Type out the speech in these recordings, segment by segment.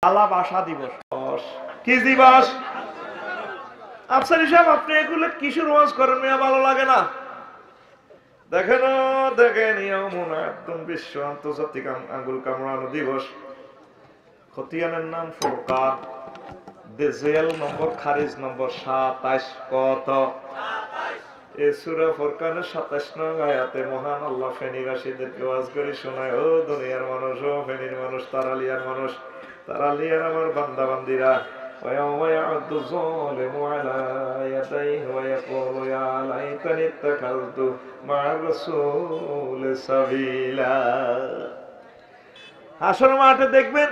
আলাপ আশা দিবস। কি দিবস? আফসারি সাহেব আপনি এগুলো কিশোর ওয়াজ করেন, মেয়া ভালো লাগে না? দেখেন দেখেন, একদম বিশ্ব আন্তর্জাতিক আঙ্গুল কামড়ানো দিবস। খতিয়ানের নাম ফুরকান, জেল নম্বর খারিজ নম্বর 27। কত? এই সূরা ফুরকানের 27 নং আয়াতে মহান আল্লাহ ফেনীবাসীদেরকে ওয়াজ করে শোনায়, ও দুনিয়ার মানুষ, ও ফেনীর মানুষ, তারালিয়ার মানুষ, তারালিয়ার আমার বান্দা বান্দিরা, ويوم يعض الظالم على يديه ويقول يا ليتني اتخذت مع الرسول سبيلا। হাসর মাঠে দেখবেন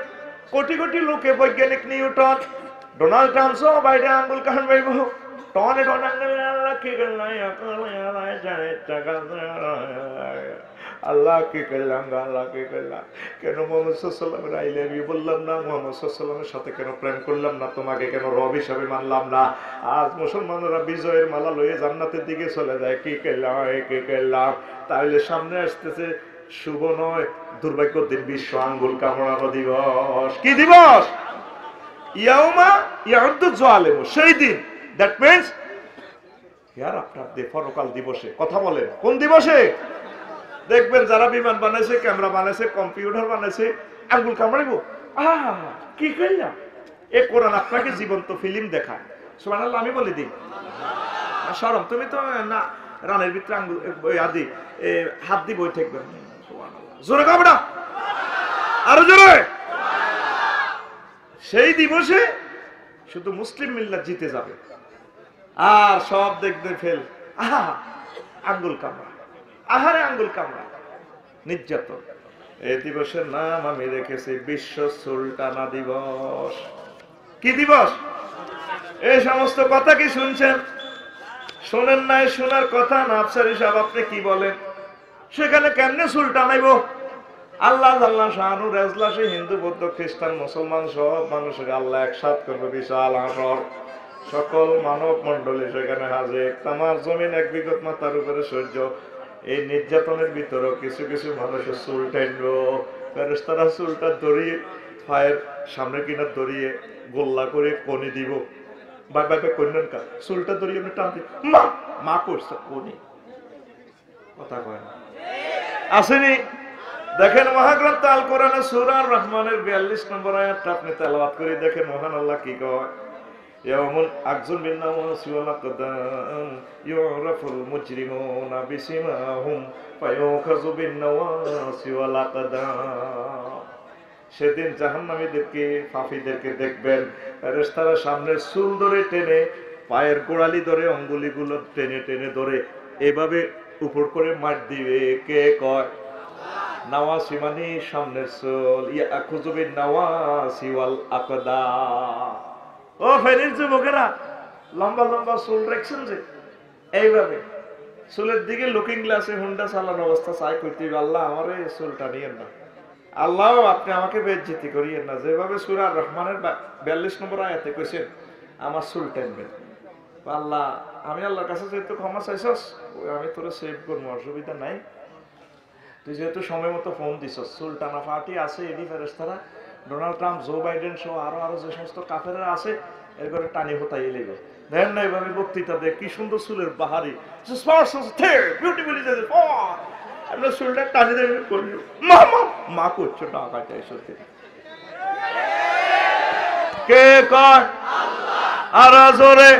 কোটি কোটি লোকে, বৈজ্ঞানিক নিউটন, ডোনাল্ড ট্রাম্প সহ বাইরে আঙ্গুল কান বাইব, টনে টনে আল্লাহ কি করলাম, আল্লাহ কি করলাম, কেন মোহাম্মদ সাল্লাল্লাহু আলাইহি ওয়াসাল্লাম বললাম না, মোহাম্মদ সাল্লাল্লাহু সাথে কেন প্রেম করলাম না, তোমাকে কেন রব হিসাবে মানলাম না। আজ মুসলমানরা বিজয়ের মালা লয়ে জান্নাতের দিকে চলে যায়, কি করলাম, কি করলাম। তাহলে সামনে আসতেছে শুভ নয় দুর্ভাগ্য দিন, বিশ্ব আঙ্গুল কামড়ানো দিবস। কি দিবস? ইয়াউমা ইয়াউদ্দু যালিমু, সেই দিন। That means here after day, পরকাল দিবসে। কথা বলেন কোন দিবসে? দেখবেন যারা বিমান বানাইছে, ক্যামেরা বানাইছে, কম্পিউটার বানাইছে, আঙ্গুল কামড়াইব, কি করলাম। এ কোরআন আপনাকে জীবন্ত ফিল্ম দেখায়। সুবহানাল্লাহ, আমি বলে দিই শরম, তুমি তো না রানের ভিতরে আঙ্গুল আদি হাত দিয়ে বই থাকবে। জোরে কামড়া, আরো জোরে। সেই দিবসে শুধু মুসলিম মিল্লাত জিতে যাবে, আর সব দেখবে ফেল, আঙ্গুল কামড়া, আহারে আঙ্গুল কামড়া, নির্যাতন। এই দিবসের নাম আমি রেখেছি বিশ্ব সুলতানা দিবস। কি দিবস? এই সমস্ত কথা কি শুনছেন? শোনেন নাই? শোনার কথা না। আফসারি সাহেব আপনি কি বলেন? সেখানে কেমনে সুলতানাইব? আল্লাহ আল্লাহ শাহানুর এজলাসে হিন্দু বৌদ্ধ খ্রিস্টান মুসলমান সব মানুষের আল্লাহ একসাথ করবে, বিশাল আসর, সকল মানব মন্ডলী সেখানে হাজির। তামার জমিন এক বিগত মাথার উপরে সূর্য। এই নির্যাতনের ভিতরে কিছু কিছু মানুষের চুল টাইনবো, ফেরেশতারা চুলটা ধরিয়ে পায়ের সামনে কিনা ধরিয়ে গোল্লা করে কনি দিব। বাই বাই কন্যান কা চুলটা ধরিয়ে আমি টান দিই, মা মা করছে কনি। কথা কয় না, আসেনি? দেখেন মহাগ্রন্থ আল কোরআনে সূরা আর রহমানের 42 নম্বর আয়াতটা আপনি তেলাওয়াত করে দেখেন, মহান আল্লাহ কি কয়। ইয়াউমুন আকজুন বিন নাওয়াসি ওয়াল আকদাম ইউরাফুল মুজরিমুনা বিসিমাহুম ফায়ুখাযু বিন নাওয়াসি ওয়াল আকদাম। সেদিন জাহান্নামীদেরকে, পাপীদেরকে দেখবেন ফেরেশতারা সামনের চুল ধরে টেনে, পায়ের গোড়ালি ধরে, অঙ্গুলিগুলো টেনে টেনে ধরে এভাবে উপর করে মার দিবে। কে কয়? নাওয়াসি মানে সামনের চুল। ইয়াখুযু বিন নাওয়াসি ওয়াল আকদাম। ও ফেনীর যুবকেরা, লম্বা লম্বা চুল রাখছেন যে, এইভাবে চুলের দিকে লুকিং গ্লাসে হুন্ডা চালানোর অবস্থা চাই করতে, আল্লাহ আমার এই চুলটা নিয়েন না, আল্লাহ আপনি আমাকে বেজ্জতি করিয়েন না। যেভাবে সূরা আর রহমানের 42 নম্বর আয়াতে কইছেন আমার চুল টানবেন, আল্লাহ আমি আল্লাহর কাছে যেহেতু ক্ষমা চাইছস, আমি তোরা সেভ করবো, অসুবিধা নাই। তুই যেহেতু সময় মতো ফোন দিছস, চুল টানা পার্টি আছে, এডি ফেরেশতারা, ডোনাল্ড ট্রাম্প, জো বাইডেন সহ আরো আরো যে সমস্ত কাফেররা আছে, এর করে টানি হতাই এলেগো। দেখেন না এইভাবে বক্তৃতা দেখ, কি সুন্দর চুলের বাহারি, আমরা চুলটা টানি দেবে করি, মা মা মা করছো টাকা চাই সত্যি। কে কয়? আর জোরে।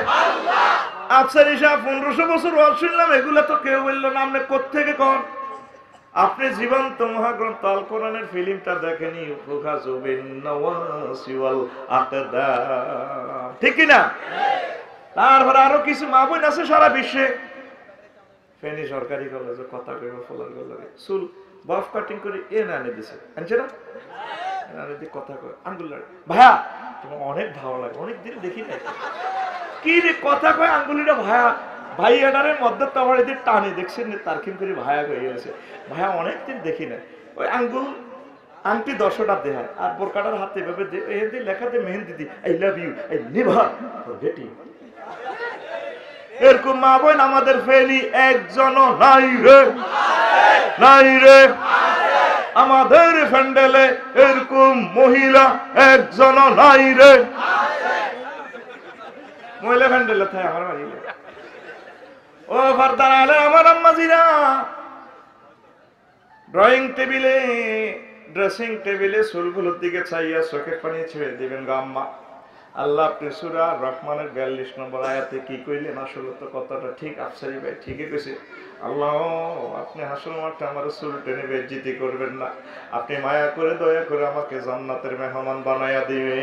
আফসারি সাহেব 1500 বছর ওয়াজ শুনলাম, এগুলা তো কেউ বললো না, আপনি কোত্থেকে কন? আপনি জীবন্ত মহাগ্রন্থ আল কোরআনের ফিল্মটা দেখেনি? ঠিক কিনা? তারপরে আরো কিছু মা বোন আছে সারা বিশ্বে, ফেনী সরকারি কলেজে কথা কইব ফলার গলারে চুল বাফ কাটিং করে এ না এনে দিছে, আনছে না কথা কয় আঙ্গুলার, ভাইয়া তোমার অনেক ভালো লাগে, অনেকদিন দেখি নাই, কি রে কথা কয় আঙ্গুলিটা ভাইয়া, ভাই এটারের মধ্যে তো আমার এদের টানে দেখছেন তারকিম করে ভাইয়া হয়ে গেছে, ভাইয়া অনেকদিন দেখি না। ওই আঙ্গুল আংটি 10টা দেখায়, আর বোরকাটার হাতে এভাবে এদের লেখাতে মেহেন্দি দি, I love you, I never forget you. এরকম মা বোন আমাদের ফেনী একজনও নাই রে, নাই রে। আমাদের প্যান্ডেলে এরকম মহিলা একজন নাই রে। মহিলা প্যান্ডেলে থাকে আমার বাড়ি। ও ফারদার আলে আমার আম্মাজিরা, ড্রয়িং টেবিলে ড্রেসিং টেবিলে চুলগুলোর দিকে চাইয়া চোখে পানি ছেড়ে দিবেন গো আম্মা। আল্লাহ আপনি সূরা রহমানের 42 নম্বর আয়াতে কি কইলেন? আসলে তো কথাটা ঠিক আফসারি ভাই ঠিকই কইছে। আল্লাহ আপনি হাসর মাঠে আমার চুল টেনে বেজ্জিতি করবেন না, আপনি মায়া করে দয়া করে আমাকে জান্নাতের মেহমান বানায়া দিবে।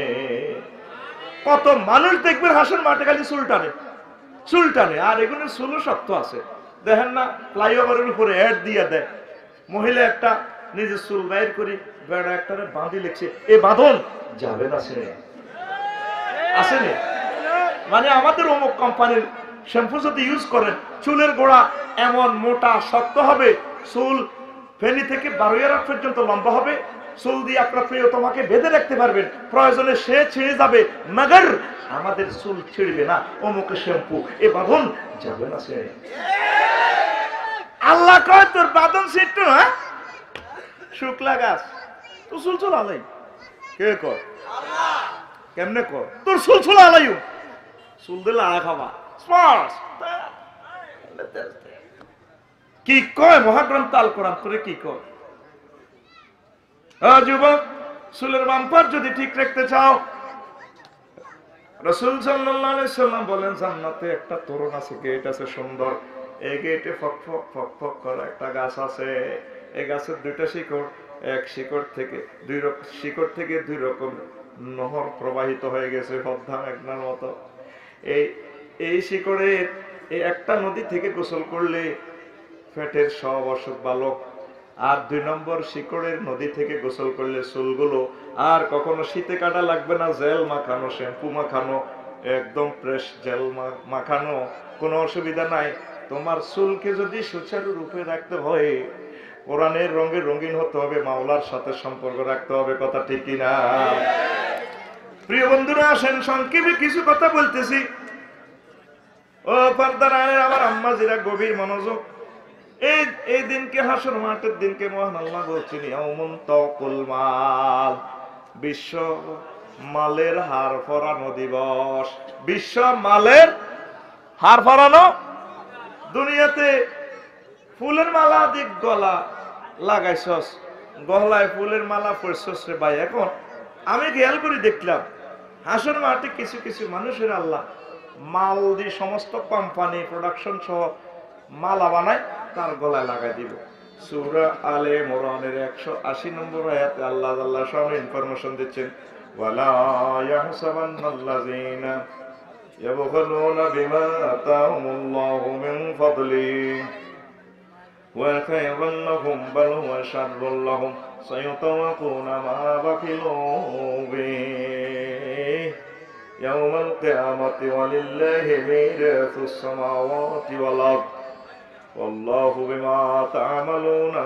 কত মানুষ দেখবেন হাসর মাঠে খালি চুল টানে, আর এগুলো চুলও শক্ত আছে। দেখেন না ফ্লাইওভারের উপরে অ্যাড দিয়ে দেয়, মহিলা একটা নিজের চুল বাইর করি বেড়া একটা বাঁধি লিখছে, এ বাঁধন যাবে না সে আসেনি। মানে আমাদের অমুক কোম্পানির শ্যাম্পু যদি ইউজ করেন চুলের গোড়া এমন মোটা শক্ত হবে, চুল ফেনি থেকে 12 পর্যন্ত লম্বা হবে, চুল দিয়ে আপনার প্রিয় তোমাকে বেঁধে রাখতে পারবেন, প্রয়োজনে সে ছিঁড়ে যাবে, মগর আমাদের চুল ছিঁড়বে না। অমুকের শ্যাম্পু এ বাঁধন যাবে না সে। আল্লাহ কয় তোর বাঁধন ছিট্টু, হ্যাঁ শুক্লা গাছ তো চুল আলাই কে কর কেমনে কর তোর চুল আলাইও চুল দিলে আড়া খাবা কি কয় মহাগ্রন্থ আল কোরআন তোরে কি কয়? যুবক চুলের বাম্পার যদি ঠিক রাখতে চাও, রাসূল সাল্লাল্লাহু আলাইহি সাল্লাম বলেন জান্নাতে একটা তোরণ আছে, গেট আছে সুন্দর, এই গেটে ফক ফক করে একটা গাছ আছে, এই গাছের দুইটা শিকড়, এক শিকড় থেকে দুই রকম নহর প্রবাহিত হয়ে গেছে পদ্মা মেঘনার মতো। এই শিকড়ের এই একটা নদী থেকে গোসল করলে পেটের সব অসুখ ভালো, আর 2 নম্বর শিকড়ের নদী থেকে গোসল করলে চুলগুলো আর কখনো শীতে কাটা লাগবে না, জেল মাখানো শ্যাম্পু মাখানো একদম ফ্রেশ জেল মাখানো, কোনো অসুবিধা নাই। তোমার চুলকে যদি সুচারু রূপে রাখতে হয় কোরআনের রঙে রঙিন হতে হবে, মাওলার সাথে সম্পর্ক রাখতে হবে, কথা ঠিক কিনা? প্রিয় বন্ধুরা আসেন সংক্ষেপে কিছু কথা বলতেছি। ও পর্দার আড়ালে আমার আম্মাজিরা গভীর মনোযোগ। এই দিনকে হাসর মাঠের দিনকে মহান আল্লাহ বলছেন ইয়াউমুন তাকুল মাল, বিশ্ব মালের হার ফরানো দিবস। বিশ্ব মালের হার ফরানো। দুনিয়াতে ফুলের মালা দিক গলা লাগাইছস, গলায় ফুলের মালা পরছস রে ভাই। এখন আমি খেয়াল করে দেখলাম হাসর মাঠে কিছু কিছু মানুষের আল্লাহ মাল দিয়ে সমস্ত কোম্পানি প্রোডাকশন সহ মালা বানায় তার গলায় লাগাই দিব। সূরা আলে ইমরানের 180 নম্বর আয়াতে আল্লাহ সামনে ইনফরমেশন দিচ্ছেন, ওয়ালা ইয়াহসাবান্নাল্লাযিনা ইয়াবখালুনা বিমা আতাহুমুল্লাহু মিন ফাদলি ওয়া খায়রান লাহুম বাল হুয়া শাররুল লাহুম সায়াতাওয়াকুনা মা বাখিলু বিহি ইয়াওমাল কিয়ামাতি ওয়ালিল্লাহি মিরাসুস সামাওয়াতি ওয়াল আরদ ওয়াল্লাহু বিমা তা'মালুনা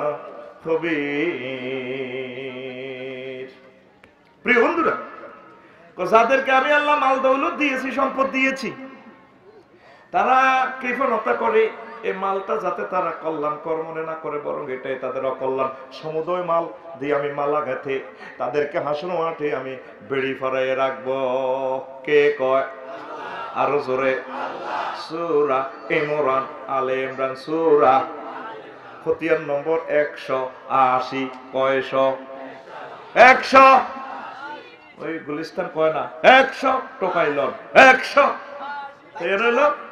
খবীর। প্রিয় বন্ধুরা, যাদেরকে আমি আল্লাহ মাল দৌলত দিয়েছি, সম্পদ দিয়েছি, তারা কৃপণতা করে এই মালটা যাতে তারা কল্যাণকর মনে না করে, বরং এটাই তাদের অকল্যাণ। সমুদয় মাল দিয়ে আমি মালা গেঁথে তাদেরকে হাসর মাঠে আমি বেড়ি ফরাইয়ে রাখবো। কে কয়? আরো জোরে। সূরা ইমরান, আলে ইমরান সূরা খতিয়ান নম্বর 180। কয়শ? 100। ওই গুলিস্তান কয় না 100 টোকাই লন 100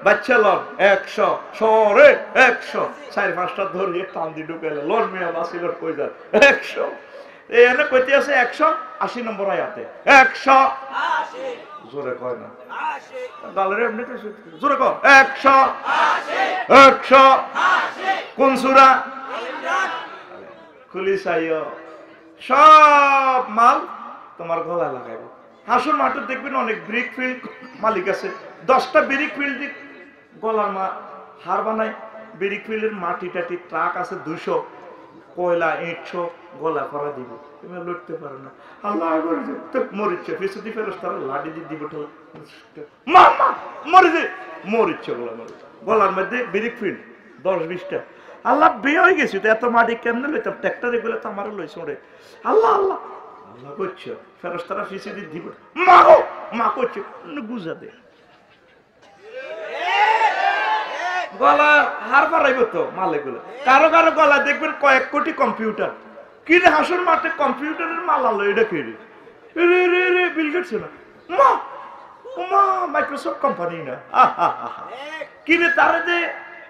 বাচ্চা লন 100 সরে 100 4-5টা ধরিয়ে টান দি ঢুকাইলে লন মিয়া বাসি লট কই যান 100। এনে কইতে আছে 180 নম্বর আয়াতে 180 জোরে কয় না 80 গালের এমনি তো জোরে কয় 180 কোন সূরা? ইমরান। খুলি চাইও সব মাল তোমার গলায় লাগাইবো। হাসর মাঠে দেখবেন অনেক ব্রিক ফিল্ড মালিক আছে, 10টা ব্রিক ফিল্ড গলার হার বানায়। ব্রিক ফিল্ডের মাটি টাটি ট্রাক আছে 200, কয়লা ইট গলা করা দিব, তুমি লড়তে পারো না। আল্লাহ মরিচ্ছে ফেসুদি ফেরস তারা লাঠি দিয়ে দিব, মরিচ্ছে গলার মধ্যে ব্রিক ফিল্ড 10-20টা। আল্লাহ বিয়ে হয়ে গেছি তো এত মাটি কেমনে লইতাম ট্র্যাক্টরে গুলো তো আমারও লইছে ওরে আল্লাহ আল্লাহ আল্লাহ করছে ফেরেশতারা ফিসে দিয়ে দিব মা গো মা করছে বুঝা দে গলা হার পারাইব তো মালে গুলো কারো কারো গলা দেখবেন কয়েক কোটি কম্পিউটার কি রে হাসুর মাঠে কম্পিউটারের মালা লো এটা কি রে রে রে রে বিল গেটস না মা মা মাইক্রোসফট কোম্পানি না কি রে তারে যে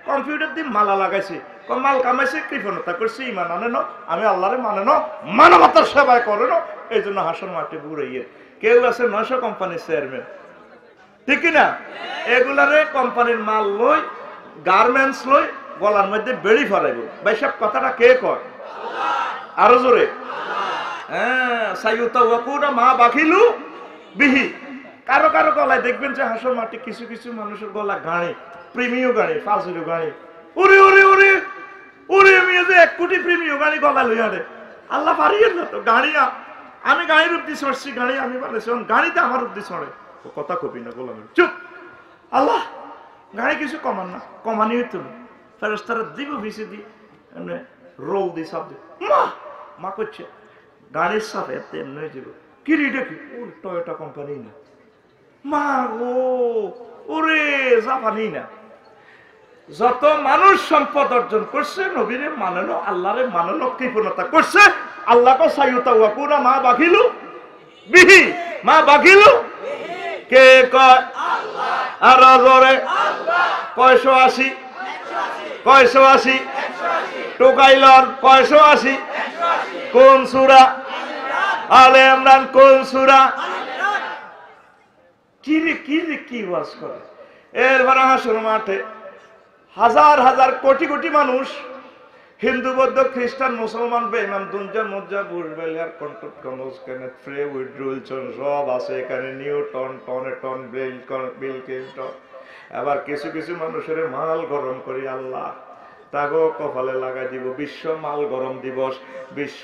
কম্পিউটার দিয়ে মালা লাগাইছে মাল কামাইছে কৃপণতা করছে ইমান আনে না আমি আল্লাহরে মানে না মানবতার সেবায় করে না এই জন্য হাসন মাঠে ঘুরাইয়ে কেউ আছে 900 কোম্পানির চেয়ারম্যান ঠিক না এগুলারে কোম্পানির মাল লই গার্মেন্টস লই গলার মধ্যে বেড়ি ফরাইব ভাই সব কথাটা কে কয় আরো জোরে হ্যাঁ সাইয়ুতা ওয়াকুনা মা বাখিলু বিহি কারো কারো গলায় দেখবেন যে হাসন মাঠে কিছু কিছু মানুষের গলা গাড়ি প্রেমীয় গাড়ি ফাজিল গাড়ি ওরে ওরে ওরে ওরে আমি যে 1 কোটি প্রেমীয় গাড়ি গলা লইয়া রে আল্লাহ পারিয়ে না তো গাড়ি আমি গাড়ির উপদি চড়ছি গাড়ি আমি বলেছি গাড়িতে আমার উপদি চড়ে ও কথা কবি না গোলাম চুপ আল্লাহ গাড়ি কিছু কমান না কমানি হইতো না ফেরেশতারা দিব ভিসে দি এমনি রোল দি সব দি মা মা করছে গাড়ির সাথে এমনি দিব কি রে এটা কি ও টয়োটা কোম্পানি না মা গো ওরে জাপানি না যত মানুষ সম্পদ অর্জন করছে নবীরে মানানো আল্লাহরে মানানো কৃপণতা করছে আল্লাহকে সাইয়ুতা ওয়াকুনা মা বাখিলু বিহি মা বাখিলু কে কয় আল্লাহ আর জোরে আল্লাহ 180 180 টোকাইলন 180 কোন সূরা আলে ইমরান কোন সূরা কি রে কি ওয়াজ করে এরপর হাসর মাঠে হাজার হাজার কোটি কোটি মানুষ হিন্দু বৌদ্ধ খ্রিস্টান মুসলমান বেঈমান দুনজা মজ্জা বুরবেলিয়ার কন্ট্রোল কনস্কেনে ফ্রে উইড্রুলচন সব আছে এখানে নিউটন টন বিল ক্লিন্টন আবার কিছু কিছু মানুষের মাল গরম করি আল্লাহ তাগো কপালে লাগাই দিব বিশ্ব মাল গরম দিবস বিশ্ব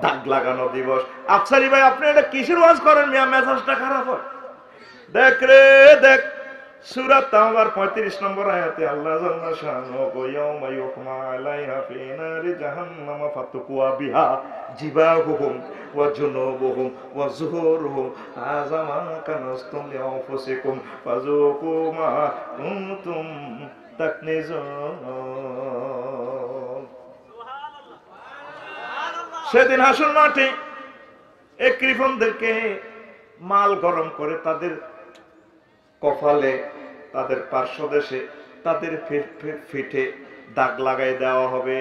দাগ লাগানো দিবস আফসারি ভাই আপনি এটা কিসের ওয়াজ করেন মিয়া মেজাজটা খারাপ হয় দেখ রে দেখ সূরা তাওবার 35 নম্বর আয়াতে আল্লাহ জাল্লা শানুহু ইয়াউমা ইউহমা আলাইহা ফি নারি জাহান্নাম ফাতুকুয়া বিহা জিবাহুহুম ওয়া জুনুবুহুম ওয়া যুহুরুহুম হাযা মা কানাস্তুম লিআনফুসিকুম ফাযুকু মা কুনতুম তাকনিজুন সেদিন হাসর মাঠে এক কৃপণদেরকে মাল গরম করে তাদের কপালে তাদের পার্শ্বদেশে তাদের ফিঠে দাগ লাগাই দেওয়া হবে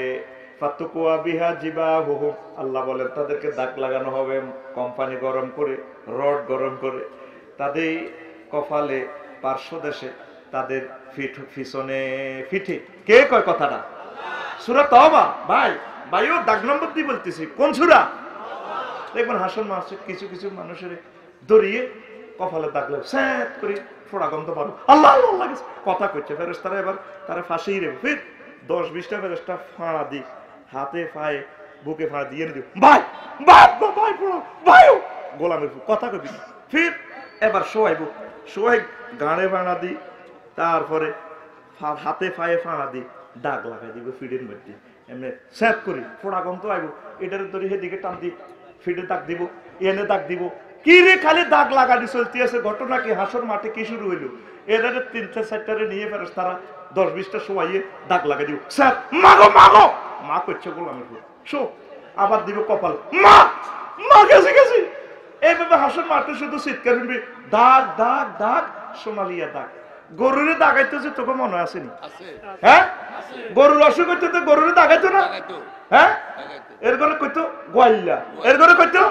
ফাতুকুয়া বিহা জিবাহুহুম আল্লাহ বলেন তাদেরকে দাগ লাগানো হবে কোম্পানি গরম করে রড গরম করে তাদের কপালে পার্শ্বদেশে তাদের পিছনে পিঠে কে কয় কথাটা সূরা তাওবা ভাইও দাগ নম্বর দিয়ে বলতেছি কোন সূরা দেখবেন হাসন মাসে কিছু কিছু মানুষের দড়িয়ে কপালে দাগ লাগে স্যাট করে ফোড়া গন্ধ পারো আল্লাহ আল্লাহ কথা কইছে ফেরেশতারা এবার তারা ফাঁসিয়ে দেবে ফির 10-20টা ফেরেশতা ফাঁড়া দি হাতে পায়ে বুকে ফাঁড়া দিয়ে দিও ভাই ভাই গোলামের কথা কবি ফির এবার শোয়াই গাড়ে ফাঁড়া দি তারপরে হাতে পায়ে ফাঁড়া দি দাগ লাগাই দিব ফিডের মধ্যে এমনি স্যাট করি ফোড়া গন্ধ আইব এটার ধরে সেদিকে টান দি ফিডে দাগ দিব এনে দাগ দিব কি রে খালি দাগ লাগানি চলতে আছে ঘটনা কি হাসর মাঠে কি শুরু হইলো এদের 3-4টা নিয়ে ফেরত তারা 10-20টা শোয়াইয়ে দাগ লাগাই দিব স্যার মাগো মা করছে গোলামের শো আবার দিব কপাল মা গেছে এইভাবে হাসর মাঠে শুধু চিৎকার শুনবি দাগ দাগ দাগ সোনালিয়া দাগ গরুরে দাগাইতো যে তোকে মনে আসেনি হ্যাঁ গরুর অসুখ হইতো তো গরুরে দাগাইতো না হ্যাঁ এর ঘরে কইতো গোয়াল্লা এর ঘরে কইতো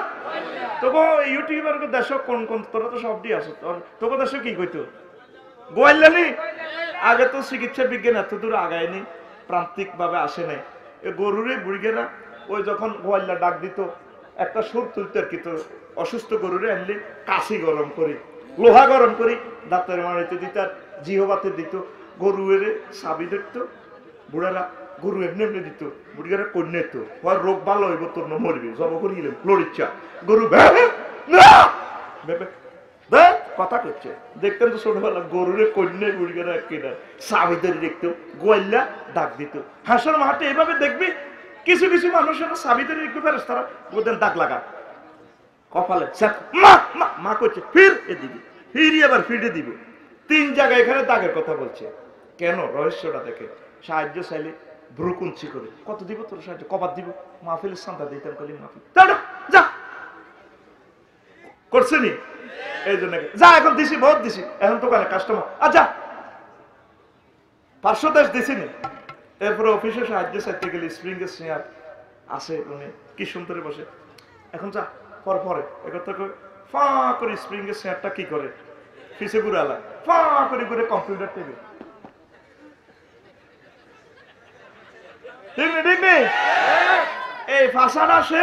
তোকে ইউটিউবার দেশ কোন তোরা তো সবটি আছো তোকে দেশ কি কইতো গোয়াল্লা নি আগে তো চিকিৎসা বিজ্ঞান এত দূর আগায়নি প্রান্তিক ভাবে আসে নাই গরুরে বুড়িগেরা ওই যখন গোয়াল্লা ডাক দিত একটা সুর তুলতে আর কি তো অসুস্থ গরুরে আনলে কাশি গরম করি লোহা গরম করি দাঁতের মারিতে দিত আর জিহবাতে দিত গরুয়ের সাবি ধরতো বুড়ারা গরু এমনি এমনি দিত বুড়িগারা কন্যা তো হওয়ার রোগ ভালো হইব তোর মরবি জব করি গেলেন ফ্লোর ইচ্ছা গরু কথা করছে। দেখতেন তো ছোটবেলা গরুরে কন্যা গুড়িয়ে কিনা চাবি ধরে দেখতো, গোয়াল্লা দাগ দিত। হাসর মাঠে এভাবে দেখবি কিছু কিছু মানুষের চাবি ধরে দেখবে ফেরেশতারা ওদের দাগ লাগা কপালে, মা মা মা করছে, ফির এদিকে ফিরি আবার ফিরে দিব। 3 জায়গায় এখানে দাগের কথা বলছে। কেন? রহস্যটা দেখে। সাহায্য চাইলে ভ্রুকুঞ্চি করে, কত দিব তোর সাহায্য, কবার দিব, মাহফিলের সান্তা দিতাম কলি মাহফিল যা করছে নি, এই জন্য যা এখন দিছি, বহুত দিছি, এখন দোকানে কাস্টমার আচ্ছা 500 দেশ দিছি নি। এরপরে অফিসে সাহায্য চাইতে গেলে স্প্রিং এর চেয়ার আছে, উনি কি সুন্দর বসে, এখন যা পরে পরে একথা ফা করে স্প্রিং এর চেয়ারটা কি করে পিছে ঘুরে আলা ফা করে ঘুরে কম্পিউটার টেবিল, ঠিক নেই? এই ফাঁসাটা সে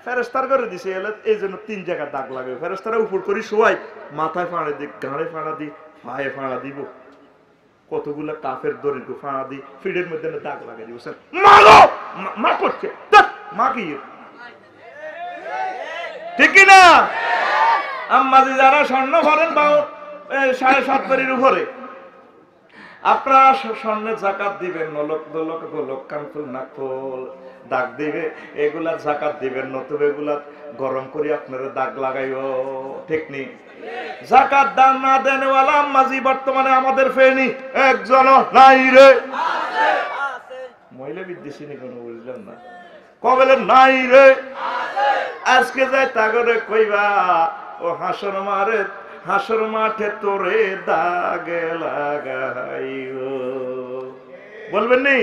ফেরেস্তার করে দিছে, এই জন্য 3 জায়গায় দাগ লাগে। ফেরেস্তারা উপর করে শোয়াই, মাথায় ফাঁড়া দি, গাঁড়ে ফাঁড়া দি, পায়ে ফাঁড়া দিব, কতগুলা কাফের দরিদ্র ফাঁড়া দি, ফিডের মধ্যে দাগ লাগাই দিব। মা করছে, মা কি ঠিক না? আম্মাজি যারা স্বর্ণ ভরেন বা 7.5 বাড়ির উপরে, আপনারা স্বর্ণের জাকাত দিবেন, নলক দলক গোলক কানফুল নাকফুল দাগ দিবে, এগুলা জাকাত দিবেন, নতুবা এগুলা গরম করে আপনারা দাগ লাগাইও, ঠিক নেই? জাকাত দান না দেনওয়ালা আম্মাজি বর্তমানে আমাদের ফেনি একজন নাই রে, মহিলা বিদ্বেষী নি কোনো, বুঝলেন না? কবেলে নাই রে, আজকে যাই তাগরে কইবা ও হাসর মাঠে তোরে দাগে লাগাইও, বলবেন নি?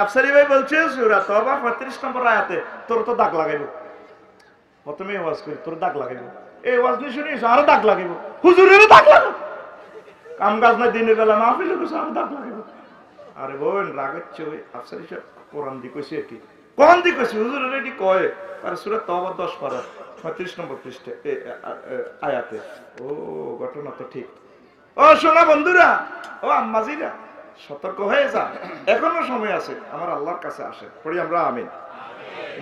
আফসারি ভাই বলছে সূরা তওবা 35 নম্বর আয়াতে তোর তো দাগ লাগাইবো, প্রথমে ওয়াজ করি তোর দাগ লাগাইবো, এই ওয়াজ নি শুনিস আরো দাগ লাগাইবো, হুজুরের দাগ লাগাবো, কাম কাজ না দিনের বেলা মাহফিলে বসে আরো দাগ লাগাইবো। আরে বোন রাগাচ্ছে, ওই আফসারি সাহেব কোরআন দি কইছে কি, কোরআন দি কইছে হুজুরের এটি কয়, আর সূরা তওবা 10 পারা 35 নম্বর পৃষ্ঠা আয়াতে। ও ঘটনা তো ঠিক। ও শোনা বন্ধুরা, ও আম্মাজিরা, সতর্ক হয়ে যা, এখনো সময় আছে, আমার আল্লাহর কাছে আসে, পড়ি আমরা আমিন।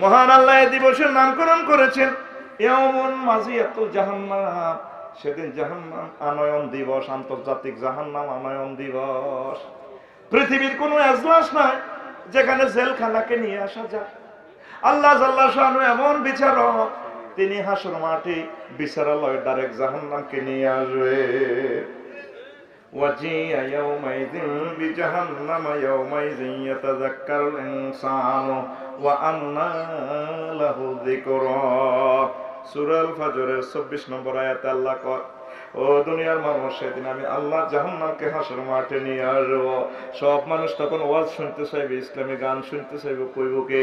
মহান আল্লাহ এই দিবসের নামকরণ করেছেন ইয়াউমুন মাজিয়াতুল জাহান্নাম, সেদিন জাহান্নাম আনয়ন দিবস, আন্তর্জাতিক জাহান্নাম আনয়ন দিবস। পৃথিবীর কোনো এজলাস নাই যেখানে জেলখানাকে নিয়ে আসা যায়। আল্লাহ জাল্লা শানু এমন বিচারক, তিনি হাসর মাঠে বিচারালয় ডাইরেক্ট জাহান্নামকে নিয়ে আসবে। ওয়াজিয়া ইয়াউমাইযিন বিজাহান্নাম ইয়াউমাইযিন ইয়াতাযাক্কারুল ইনসানু ওয়া আন্না লাহু যিকরা। সূরা আল ফাজরের 24 নম্বর আয়াতে আল্লাহ কয়, ও দুনিয়ার মানুষ, সেদিন আমি আল্লাহ জাহান্নামকে হাসর মাঠে নিয়ে আসব। সব মানুষ তখন ওয়াজ শুনতে চাইবে, ইসলামী গান শুনতে চাইবে, কইব কে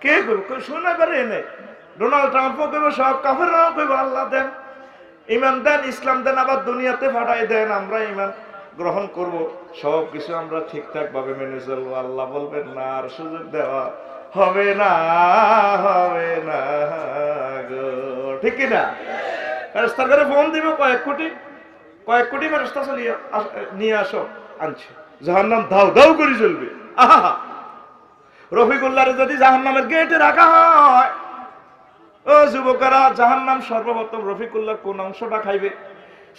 কে কইব, শোনা করে এনে ডোনাল্ড ট্রাম্পও কইব, সব কাফেররাও কইব আল্লাহ দেন, ইমান দেন, ইসলাম দেন, আবার দুনিয়াতে পাঠাই দেন, আমরা ইমান গ্রহণ করব, সব কিছু আমরা ঠিকঠাক ভাবে মেনে চলবো। আল্লাহ বলবেন না, আর সুযোগ দেওয়া হবে না, হবে না গো, ঠিক কিনা? ফেরেশতার ঘরে ফোন দিব, কয়েক কোটি ফেরেশতা চলিয়ে নিয়ে আসো, আনছে, জাহান্নাম দাও দাও করে চলবে। আহা, রফিকুল্লাহরে যদি জাহান্নামের গেটে রাখা হয়, ও যুবকেরা, জাহান্নাম সর্বপ্রথম রফিকুল্লাহ কোন অংশটা খাইবে?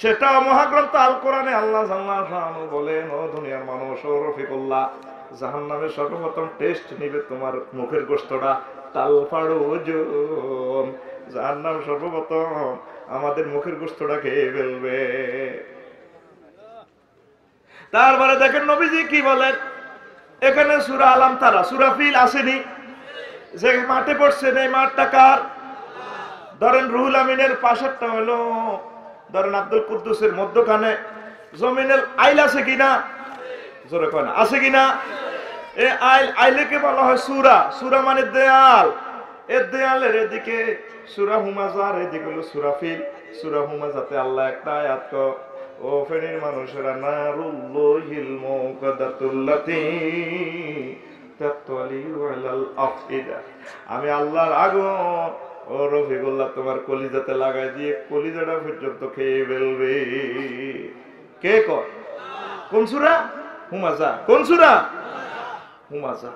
সেটা মহাগ্রন্থ আল কোরআনে আল্লাহ জাল্লাহু বলেন, ও দুনিয়ার মানুষ, ও রফিকুল্লাহ, জাহান্নামের সর্বপ্রথম টেস্ট নিবে তোমার মুখের গোশতটা, তালফাড়ু ওজন, জাহান্নাম সর্বপ্রথম আমাদের মুখের গোশতটা খেয়ে ফেলবে। তারপরে দেখেন নবীজি কি বলেন, এখানে সূরা আলাম তারা, সূরা ফিল আসেনি, যে মাঠে পড়ছেন এই মাঠটা কার? ধরেন রুহুল আমিনের পাশেরটা হলো, ধরেন আব্দুল কুদ্দুসের মধ্যখানে জমিনের আইল আছে কিনা, জোরে কয় না, আছে কিনা? এই আইলেকে বলা হয় সূরা, সূরা মানে দেয়াল, এই দেয়ালের এদিকে সূরা হুমাজার, এদিকে হলো সূরা ফিল। সূরা হুমাজাতে আল্লাহ একটা আয়াত কয়, ও ফেনীর মানুষেরা, নারুল্লাহিল মুকাদ্দাতুল্লাতী তাতওয়ালিউ আলাল আফইদা, আমি আল্লাহর আগুন ও রফিকুল্লাহ তোমার কলিজাতে লাগাই দিয়ে কলিজাটা পর্যন্ত খেয়ে ফেলবে। কে কয়? কোন সূরা? হুমাজা। কোন সূরা? হুমাজা।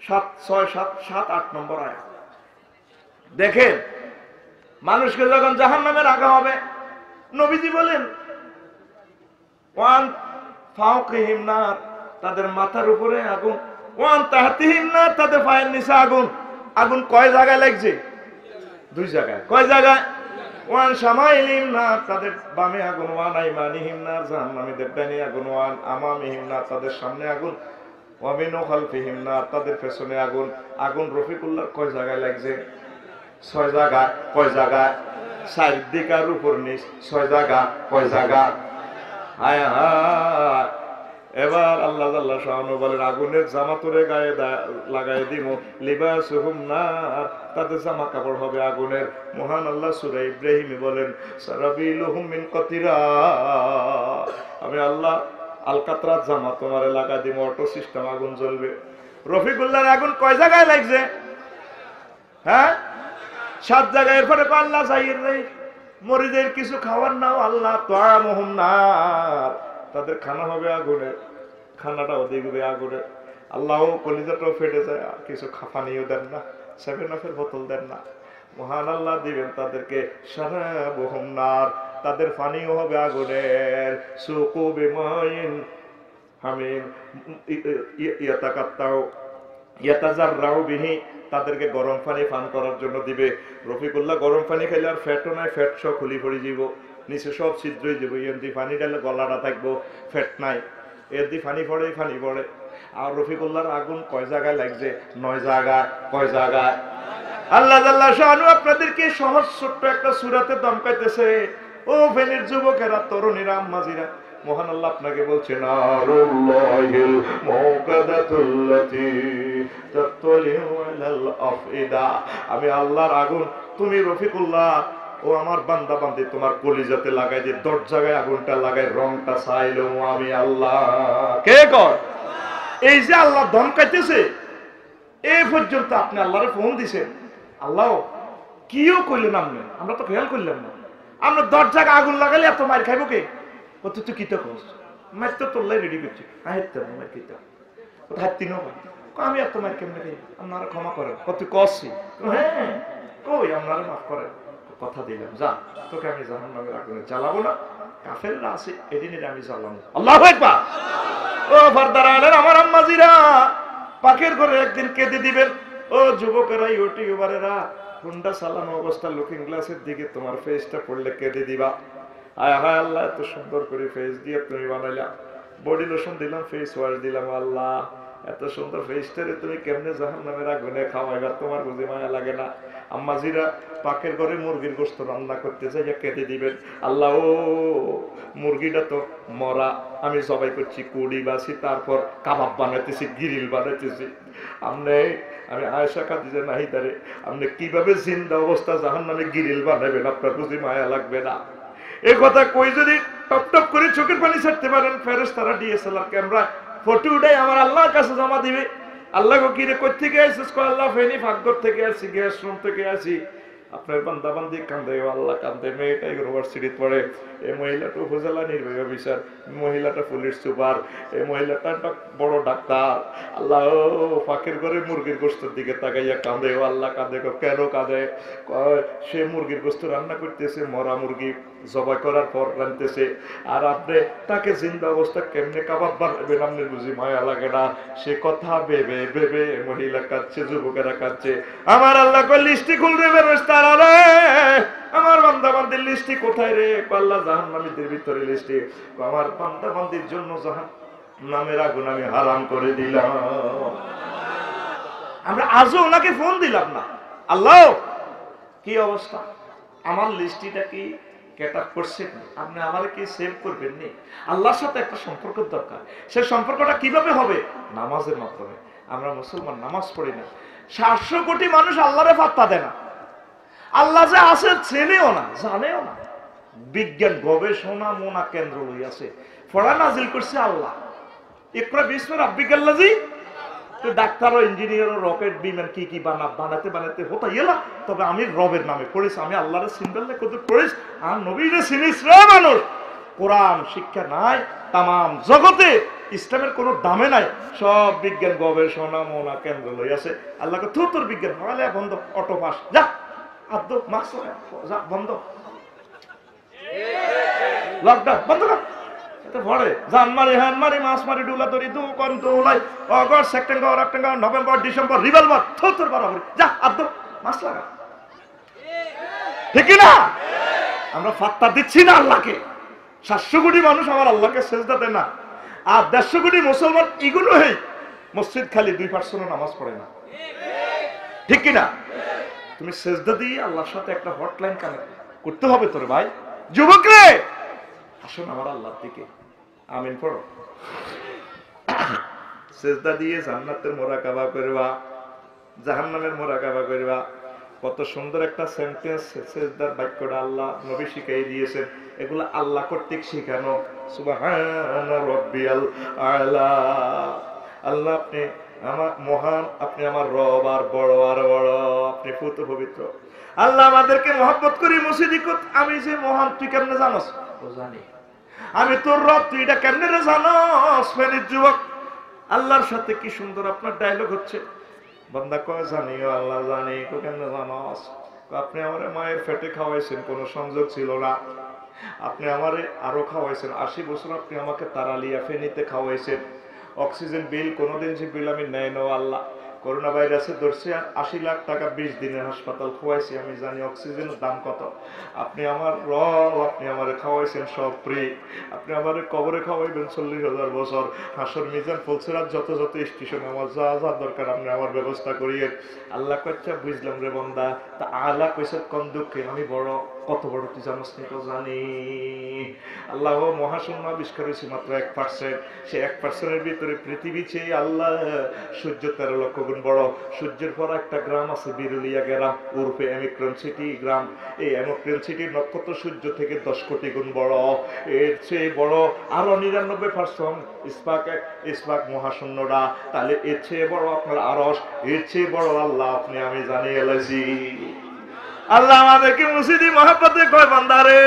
7, 6, 7, 8 নম্বর আয়াত। দেখেন মানুষকে যখন জাহান্নামে রাখা হবে, নবীজি বলেন ওয়ান ফাওকিহিম নার, তাদের মাথার উপরে আগুন, ওয়ান তাহতিহিম নার, তাদের পায়ের নিচে আগুন। আগুন কয় জায়গায় লাগছে? দুই জায়গায়। কয় জায়গায়? ওয়ান শামাইলিহিম নার, তাদের বামে আগুন, ওয়ান আইমানিহিম নার, জাহান্নামীদের ডানে আগুন, ওয়ান আমামিহিম নার, তাদের সামনে আগুন, ওয়া মিন খালফিহিম নার, তাদের পেছনে আগুন। আগুন রফিকুল্লাহ কয় জায়গায় লাগছে? 6 জায়গায়। কয় জায়গায়? চারদিক আর উপর নিচ 6 জায়গা। কয় জায়গা? হায় হায়। এবার আল্লাহ আল্লাহ শাহানু বলেন আগুনের জামা তোরে গায়ে লাগাই দিব, লিবাসুহুম নার, তাদের জামা কাপড় হবে আগুনের। মহান আল্লাহ সূরা ইব্রাহিম বলেন সারাবিলুহুম মিন কাতিরা, আমি আল্লাহ আলকাতরাত জামা তোমারে লাগা দিব, অটো সিস্টেম আগুন জ্বলবে। রফিকুল্লাহর আগুন কয় জায়গায় লাগছে? হ্যাঁ, 7 জায়গায়। এরপরে আল্লাহ জাহির নেই, মরিদের কিছু খাওয়ার নাও আল্লাহ তাআমুহুম নার, তাদের খানা হবে আগুনে, খানাটাও দেখবে আগুনে। আল্লাহ কলিজাটাও ফেটে যায়, আর কিছু খাফানিও দেন না, 7-আপের বোতল দেন না। মহান আল্লাহ দিবেন তাদেরকে শারাবুহুম নার, তাদের পানিও হবে আগুনের। সুকু বিমাইন হামিম ইয়াতাকাত্তাউ ইয়াতাজাররাউ বিহি, তাদেরকে গরম পানি পান করার জন্য দিবে। রফিকুল্লাহ গরম পানি খাইলে আর ফ্যাটও নাই, ফ্যাট সব খুলি পড়ে যাব, নিচে সব ছিদ্রই যাব। এমনি পানি ডালে গলাটা থাকবো, ফ্যাট নাই, এমনি পানি পড়ে পানি পড়ে। আর রফিকুল্লাহর আগুন কয় জায়গায় লাগছে? 9 জায়গায়। কয় জায়গায়? আল্লাহ আল্লাহ শানু আপনাদেরকে সহজ ছোট্ট একটা সূরাতে দমকাইতেছে। ও ফেনীর যুবকেরা, তরুণীরা, আম্মাজিরা, মহান আল্লাহ আপনাকে বলছে নারুল্লাহিল মুকাদাতুল্লাতী তাতলিউ আলাল আফইদা, আমি আল্লাহর আগুন, তুমি রফিকুল্লাহ ও আমার বান্দা বান্দি তোমার কলিজাতে লাগাই দিয়ে 10 জায়গায় আগুনটা লাগাই, রংটা চাইলো আমি আল্লাহ। কে কর? এই যে আল্লাহ ধমকাইতেছে, এই পর্যন্ত আপনি আল্লাহরে ফোন দিছেন, আল্লাহ কিও কইলেন আপনি, আমরা তো খেয়াল করলাম না। আমরা 10 জায়গায় আগুন লাগাইলে এত মার খাইব কে? কত তুই কিতা কস? মার তো তোল্লাই রেডি করছি, হাইতে মার কিতা হাইতি ন, আমি এত মার কেমনে খাই, আপনারা ক্ষমা করেন। কত কসি? হ্যাঁ কই, আপনারা মাফ করেন, কথা দিলাম, যা তোকে আমি জাহান্নামের আগুনে জ্বালাবো না, কাফেররা আছে এদিনের আমি জ্বালাবো। আল্লাহু আকবার। ও ফারদারানের আমার আম্মাজিরা, পাকের ঘরে একদিন কেঁদে দিবেন। ও যুবকেরা, ইউটিউবারেরা, হুন্ডা চালানো অবস্থা লুকিং গ্লাসের দিকে তোমার ফেসটা পড়লে কেঁদে দিবা। আয় হায় আল্লাহ, এত সুন্দর করে ফেস দিয়ে তুমি বানাইলা, বডি লোশন দিলাম, ফেস ওয়াশ দিলাম, আল্লাহ এত সুন্দর ফেসটারে তুমি কেমনে জাহান্নামের আগুনে খাওয়াইবা? তোমার বুঝি মায়া লাগে না? আম্মাজিরা, পাকের ঘরে মুরগির গোশত রান্না করতে যাই কেটে দিবেন, আল্লাহ ও মুরগিটা তো মরা, আমি জবাই করছি, কুড়ি বাছি, তারপর কাবাব বানাইতেছি, গ্রিল বানাইতেছি, আমি আয়েশা খাদিজা নাহিদারে আপনি কিভাবে জিন্দা অবস্থা জাহান্নামে গ্রিল বানাবেন? আপনার বুঝি মায়া লাগবে না? এই কথা কই যদি টপ টপ করে চোখের পানি ছাড়তে পারেন, ফেরেশতারা ডিএসএলআর ক্যামেরা ফটো উঠাই আমার আল্লাহর কাছে জমা দিবে। আল্লাহ কিরে কই থেকে আসিস? আল্লাহ ফেনী ফাকঘর থেকে আসি, গ্যাস রুম থেকে আসি। আপনার বান্দা বান্দি কান্দে, আল্লাহ কান্দে, মেয়েটা ইউনিভার্সিটি পড়ে, এই মহিলাটা উপজেলা নির্বাহী অফিসার, মহিলাটা পুলিশ সুপার, এই মহিলাটা বড় ডাক্তার। আল্লাহ ফাঁকের ঘরে মুরগির গোস্তের দিকে তাকাইয়া কাঁদে, আল্লাহ কাঁদে। কেন কাঁদে? সে মুরগির গোস্ত রান্না করতেছে, মরা মুরগি জবাই করার পর রাঁধতেছে, আর আপনি তাকে জিন্দা অবস্থা কেমনে কাবাব বানাবেন? আপনি বুঝি মায়া লাগে না? সে কথা ভেবে ভেবে মহিলা কাঁদছে, যুবকেরা কাঁদছে। আমার আল্লাহ কই লিস্টি খুলবে ফেরেশতারা রে, আমার বান্দা বান্দির লিস্টি কোথায় রে? আল্লাহ জাহান্নামীদের ভিতরে লিস্টি, আমার বান্দা বান্দির জন্য জাহান্নামের আগুন আমি হারাম করে দিলাম। আমরা আজও ওনাকে ফোন দিলাম না, আল্লাহ কি অবস্থা, আমার লিস্টিটা কি ক্যাটাপ করছেন? আপনি আমার কি সেভ করবেন নি? আল্লাহর সাথে একটা সম্পর্ক দরকার। সেই সম্পর্কটা কিভাবে হবে? নামাজের মাধ্যমে। আমরা মুসলমান, নামাজ পড়ি না। 700 কোটি মানুষ আল্লাহরে পাত্তা দেয় না, আল্লাহ যে আছে চেনেও না, জানেও না। বিজ্ঞান গবেষণা মোনা কেন্দ্র লইয়াছে, পড়া নাজিল করছে আল্লাহ। ইকরা বিস্মি রাব্বিকাল্লাযী, ডাক্তার ও ইঞ্জিনিয়ার ও রকেট বিমান কি কি বানাতে বানাতে হতো ইয়েলা, তবে আমি রবের নামে পড়েছি, আমি আল্লাহর সিম্বল কত পড়েছি, আর নবীরে চিনিস রে মানুষ। কোরআন শিক্ষা নাই তামাম জগতে, ইসলামের কোনো দামে নাই। সব বিজ্ঞান গবেষণা মোনা কেন্দ্র লই আছে। আল্লাহকে তোর বিজ্ঞান হলে বন্ধ, অটো পাস, যা আদ্য মাস্ক যা বন্ধ, লকডাউন বন্ধ কর। ভরে জানুয়ারি হানমারি মাস মারি ডুলা ধরি দু কন দোলাই August September October November December revolver থর বাড়াবাড়ি যা আদ্য মাস লাগা, ঠিক না? আমরা ফাত্তা দিচ্ছি না আল্লাহকে। 700 কোটি মানুষ আমার আল্লাহকে সেজদা দেয় না, আর 150 কোটি মুসলমান এগুলো হেই মসজিদ খালি 2% নামাজ পড়ে না, ঠিক কিনা? তুমি সেজদা দিয়ে আল্লাহর সাথে একটা হটলাইন কানেক্ট করতে হবে তোরে ভাই। যুবক রে আসুন আমার আল্লাহর দিকে, আমিন পড়ো। সেজদা দিয়ে জান্নাতের মুরাকাবা করবা, জাহান্নামের মুরাকাবা করবা। কত সুন্দর একটা সেন্টেন্স সেজদার বাক্যটা আল্লাহ নবী শিখাই দিয়েছেন। এগুলো আল্লাহ কর্তৃক শিখানো। সুবহান রাব্বিয়াল আলা, আল্লাহ আপনি আমার মহান, আপনি আমার রব, আর বড় আপনি পুত পবিত্র। আল্লাহ আমাদেরকে মহব্বত করি মুসিদিকত। আমি যে মহান তুই কেমনে জানোস? ও জানি। আমি তোর রব, তুই এটা কেমনে রে জানোস? ফেরির যুবক আল্লাহর সাথে কি সুন্দর আপনার ডায়লগ হচ্ছে। বান্দা কয় জানিও, আল্লাহ জানি। তো কেমনে জানোস? আপনি আমারে মায়ের পেটে খাওয়াইছেন, কোনো সংযোগ ছিল না। আপনি আমারে আরো খাওয়াইছেন, 80 বছর আপনি আমাকে তারালিয়া ফেনীতে খাওয়াইছেন। অক্সিজেন বিল কোনোদিন যে বিল আমি নেই নো আল্লাহ। করোনা ভাইরাসে ধরছে 80 লাখ টাকা 20 দিনের হাসপাতাল খোয়াইছি, আমি জানি অক্সিজেনের দাম কত। আপনি আমার রব, আপনি আমারে খাওয়াইছেন সব ফ্রি। আপনি আমারে কবরে খাওয়াইবেন 40,000 বছর। হাসর মিজান ফুলসিরাত যত স্টেশন আমার যা যা দরকার আপনি আমার ব্যবস্থা করিয়ে। আল্লাহ কচ্ছা বুঝলাম রে বন্দা। তা আল্লাহ কইছে কোন দুঃখে আমি বড়, কত বড় তুই জানোস নি? তো জানি। আল্লাহ মহাশূন্য আবিষ্কার হয়েছে মাত্র 1%। সে 1%-এর ভিতরে পৃথিবী চেয়ে আল্লাহ সূর্য 13 লক্ষ গুণ বড়। সূর্যের পর একটা গ্রাম আছে বিরুলিয়া গ্রাম, উর্ফে অ্যামিক্রন সিটি গ্রাম। এই অ্যামিক্রন সিটির নক্ষত্র সূর্য থেকে 10 কোটি গুণ বড়। এর চেয়ে বড় আরো 99% ইসপাক মহাশূন্যরা। তাহলে এর চেয়ে বড় আপনার আরশ, এর চেয়ে বড় আল্লাহ আপনি আমি জানিয়ে এলাইছি। আল্লাহ আমাদেরকে মুসিদি মহব্বতে কয় বান্দারে,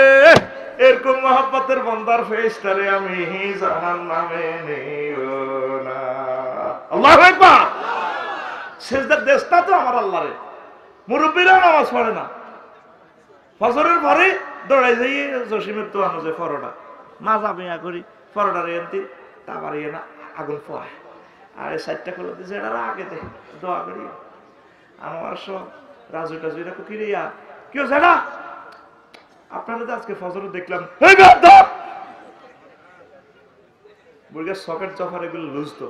এরকম মহব্বতের বান্দার ফেরেশতারে আমি জাহান্নামে নিও না। আল্লাহু আকবার। সেজদার দেশটা তো আমার আল্লাহরে। মুরব্বিরা নামাজ পড়ে না, ফজরের পরে দৌড়াই যাই জসিমের তো আনো যে ফরোটা মা যাবে করি ফরোটা রেন্তি তারপরে না আগুন পোয়ায় আর এই সাইডটা খোলা দিয়েছে এটা আগে দেখে দোয়া করি আমার সব রাজু টাজু এটা কিরিয়া কি হচ্ছে এটা আপনারা তো আজকে ফজরে দেখলাম বুড়িয়া সকেট জফার এগুলো লুজ তো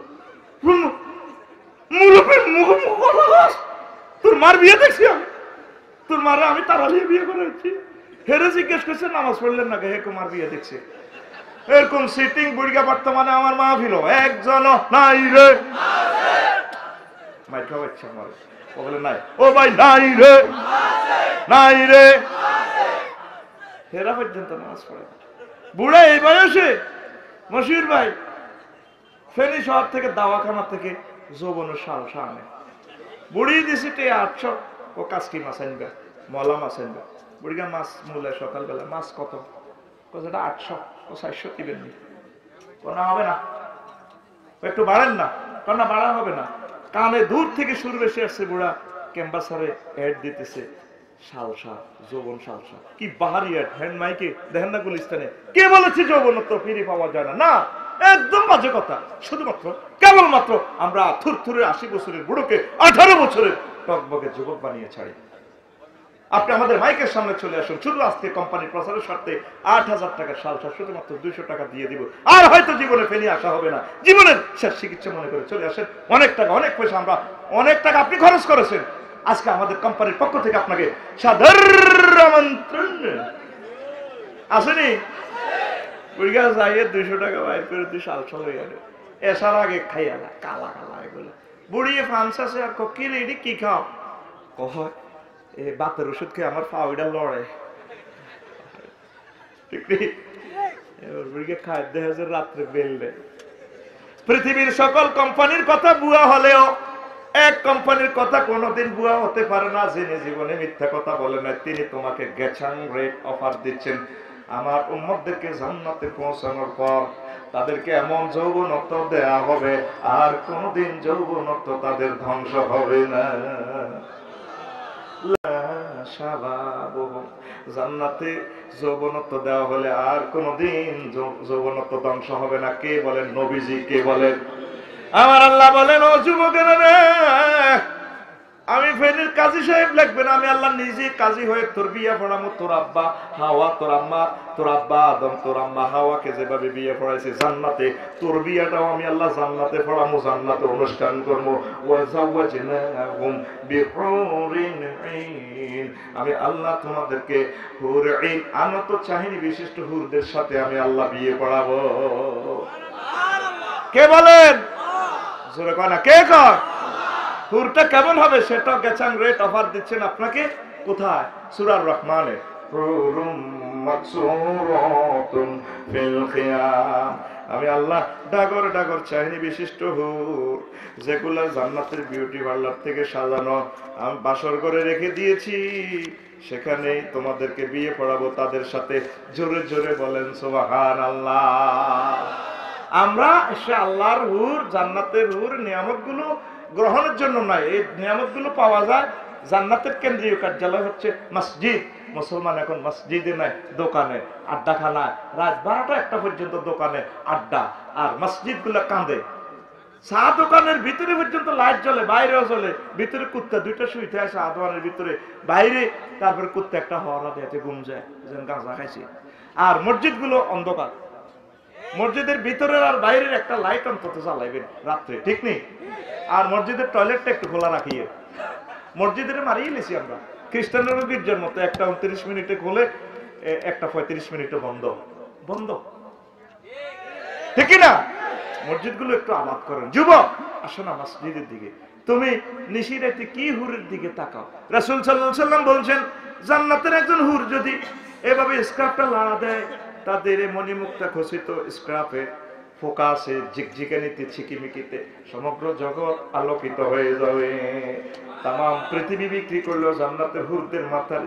তোর মার বিয়ে দেখছি আমি, তোর মারা আমি তারালিয়ে বিয়ে করেছি। হেরে জিজ্ঞেস করছে নামাজ পড়লেন না হে কুমার বিয়ে দেখছে। এরকম সিটিং বুড়িয়া বর্তমানে আমার মা ফিল একজন নাই রে মাই খাওয়াচ্ছে আমার ও বলে নাই ও ভাই নাই রে নাই রে হেরা পর্যন্ত নামাজ পড়ে বুড়া এই বয়সে মশির ভাই ফেনী শহর থেকে দাওয়াখানা থেকে যৌবনের সাল সামনে বুড়ি দিছি 800 ও কাস্কি মাছ আনবে মলা মাছ আনবে বুড়িগা মাছ মূলে সকালবেলা মাছ কত কোথাটা 800 ও 400 দিবেন নি কোনা হবে না একটু বাড়েন না কোনা বাড়া হবে না কানে দূর থেকে সুর বেশি আসছে বুড়া ক্যাম্পাসারে অ্যাড দিতেছে শালসা যৌবন শালসা কি বাহারি অ্যাড হ্যান্ড মাইকে দেখেন না গুলিস্তানে কে বলেছে যৌবনত্ব ফিরে পাওয়া যায় না? না একদম বাজে কথা। শুধুমাত্র কেবলমাত্র আমরা থুরথুরে 80 বছরের বুড়োকে 18 বছরের টকবকে যুবক বানিয়ে ছাড়ি। আপনি আমাদের মাইকের সামনে চলে আসুন, শুধু আজকে কোম্পানির প্রচারের স্বার্থে 8,000 টাকা শালসা শুধুমাত্র 200 টাকা দিয়ে দিব, আর হয়তো জীবনে ফেলে আসা হবে না, জীবনের শেষ চিকিৎসা মনে করে চলে আসেন। অনেক টাকা অনেক পয়সা আমরা অনেক টাকা আপনি খরচ করেছেন, আজকে আমাদের কোম্পানির পক্ষ থেকে আপনাকে সাদর আমন্ত্রণ আসেনি। বুড়িগা যাইয়ে 200 টাকা বাইর করে তুই শালসা হয়ে গেল এসার আগে খাইয়া না কালা কালা এগুলো বুড়িয়ে ফান্স আছে আর কি রেডি কি খাও কহ এ বাতের ওষুধ খেয়ে আমার পাউডার লড়ে খায় দেহের রাত্রে বেললে। পৃথিবীর সকল কোম্পানির কথা বুয়া হলেও এক কোম্পানির কথা কোনোদিন বুয়া হতে পারে না, যিনি জীবনে মিথ্যা কথা বলে না। তিনি তোমাকে গেছাং রেট অফার দিচ্ছেন, আমার উম্মতদেরকে জান্নাতে পৌঁছানোর পর তাদেরকে এমন যৌবনত্ব দেয়া হবে আর কোনোদিন যৌবনত্ব তাদের ধ্বংস হবে না। শাবাবুহুম, জান্নাতে যৌবনত্ব দেওয়া হলে আর কোনোদিন যৌবনত্ব ধ্বংস হবে না। কে বলেন? নবীজি। কে বলেন? আমার আল্লাহ বলেন, ও যুবকেরা রে, আমি ফেনীর কাজী সাহেব লাগবে না, আমি আল্লাহ নিজে কাজী হয়ে তোর বিয়ে পড়াবো। তোর আব্বা হাওয়া, তোর আব্বা আদম, তোর আম্মা হাওয়াকে যেভাবে বিয়ে পড়াইছে জান্নাতে, তোর বিয়েটাও আমি আল্লাহ জান্নাতে পড়াবো, জান্নাতে অনুষ্ঠান করবো। ওয়াজাওয়াজনাহুম বিহুরিন আইন, আমি আল্লাহ তোমাদেরকে হুর আইন, আনত চাহিনী বিশিষ্ট হুরদের সাথে আমি আল্লাহ বিয়ে পড়াবো। কে বলেন? জোরে কয় না, কে কয়? হুরটা কেমন হবে সেটা গেছাং রেট অফার দিচ্ছেন আপনাকে। কোথায়? সূরা রহমানে, হুরুম মাকসুরাতুন ফিল খিয়াম, আমি আল্লাহ ডাগর ডাগর চাহিনী বিশিষ্ট হুর, যেগুলো জান্নাতের বিউটি পার্লার থেকে সাজানো, আমি বাসর করে রেখে দিয়েছি, সেখানে তোমাদেরকে বিয়ে পড়াবো তাদের সাথে। জোরে জোরে বলেন সুবহানাল্লাহ। আমরা সে আল্লাহর হুর, জান্নাতের হুর নিয়ামতগুলো গ্রহণের জন্য নয়, এই নিয়ামতগুলো পাওয়া যায়। জান্নাতের কেন্দ্রীয় কার্যালয় হচ্ছে মসজিদ। মুসলমান এখন মসজিদে নাই, দোকানে, আড্ডাখানায়, রাত 12টা-1টা পর্যন্ত দোকানে আড্ডা, আর মসজিদগুলো কাঁদে। চা দোকানের ভিতরে পর্যন্ত লাইট জ্বলে, বাইরেও জ্বলে, ভিতরে কুত্তা দুইটা শুইতে আসে চা দোকানের ভিতরে, বাইরে তারপরে কুত্তা একটা হওয়া দিয়ে ঘুম যায়, যেন গাঁজা খাইছে। আর মসজিদগুলো অন্ধকার, মসজিদের ভিতরের আর বাইরের একটা লাইট অন্তত জ্বালাইবেন রাত্রে, ঠিক নেই? আর মসজিদের টয়লেটটা একটু খোলা রাখিয়ে, মসজিদের মারিয়ে নিয়েছি আমরা খ্রিস্টানের গির্জার মতো, একটা 29 মিনিটে খোলে, একটা 35 মিনিটে বন্ধ বন্ধ, ঠিক না? মসজিদগুলো একটু আবাদ করেন। যুবক, আসো না মসজিদের দিকে। তুমি নিশিরাতে কি হুরের দিকে তাকাও। রাসূল সাল্লাল্লাহু আলাইহি ওয়াসাল্লাম বলছেন, জান্নাতের একজন হুর যদি এভাবে স্কার্ফটা লাড়া দেয়, তাদের মণিমুক্তা খচিত স্কার্ফে ফোকাসে ঝিকঝিকানিতে ছিকিমিকিতে সমগ্র জগৎ আলোকিত হয়ে যাবে। তামাম পৃথিবী বিক্রি করলেও জান্নাতের হুরদের মাথার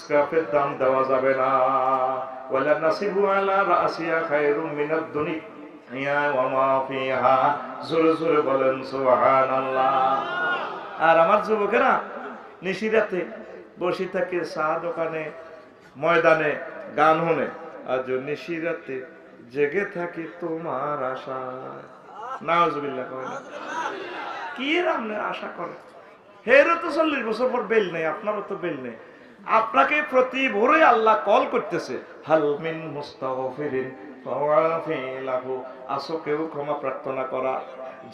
স্কার্ফের দাম দেওয়া যাবে না। ওয়ালা নাসিবু আলা রাসিয়া খায়রুম মিনাদ দুনিয়া ওয়া মা ফিহা, জোরে জোরে বলেন সুবহানাল্লাহ। আর আমার যুবকেরা নিশিরাতে বসে থাকে চা দোকানে, ময়দানে গান শুনে, আজ নিশিরাতে জেগে থাকি তোমার আশায়। নাউজুবিল্লাহ কয় না? কি আপনি আশা করে? হেরও তো 40 বছর পর বেল নেই, আপনারও তো বেল নেই। আপনাকে প্রতি ভোরে আল্লাহ কল করতেছে, হাল মিন মুস্তাগফিরিন ফাওয়াফিলাহু, আসো কেউ ক্ষমা প্রার্থনা করা,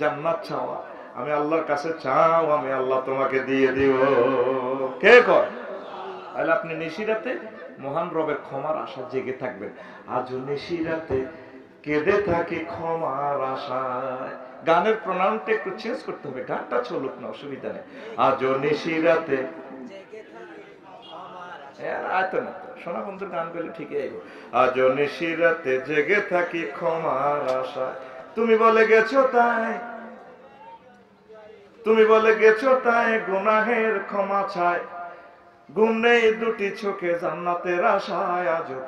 জান্নাত চাওয়া, আমি আল্লাহর কাছে চাও, আমি আল্লাহ তোমাকে দিয়ে দিব। কে কয়? তাহলে আপনি নিশিরাতে মহান রবের ক্ষমার আশা জেগে থাকবেন। আজ নিশিরাতে কেঁদে থাকি ক্ষমার আশায়। গানের প্রণামটা একটু চেঞ্জ করতে হবে, গানটা চলুক না, অসুবিধা নেই। আজ নিশিরাতে সোনা বন্ধুর গান করলে ঠিকই আইব। আজ নিশিরাতে জেগে থাকি ক্ষমার আশায়, তুমি বলে গেছো তাই, তুমি বলে গেছো তাই, গুনাহের ক্ষমা চাই, ঘুম নেই দুটি চোখে জান্নাতের আশায়, আজও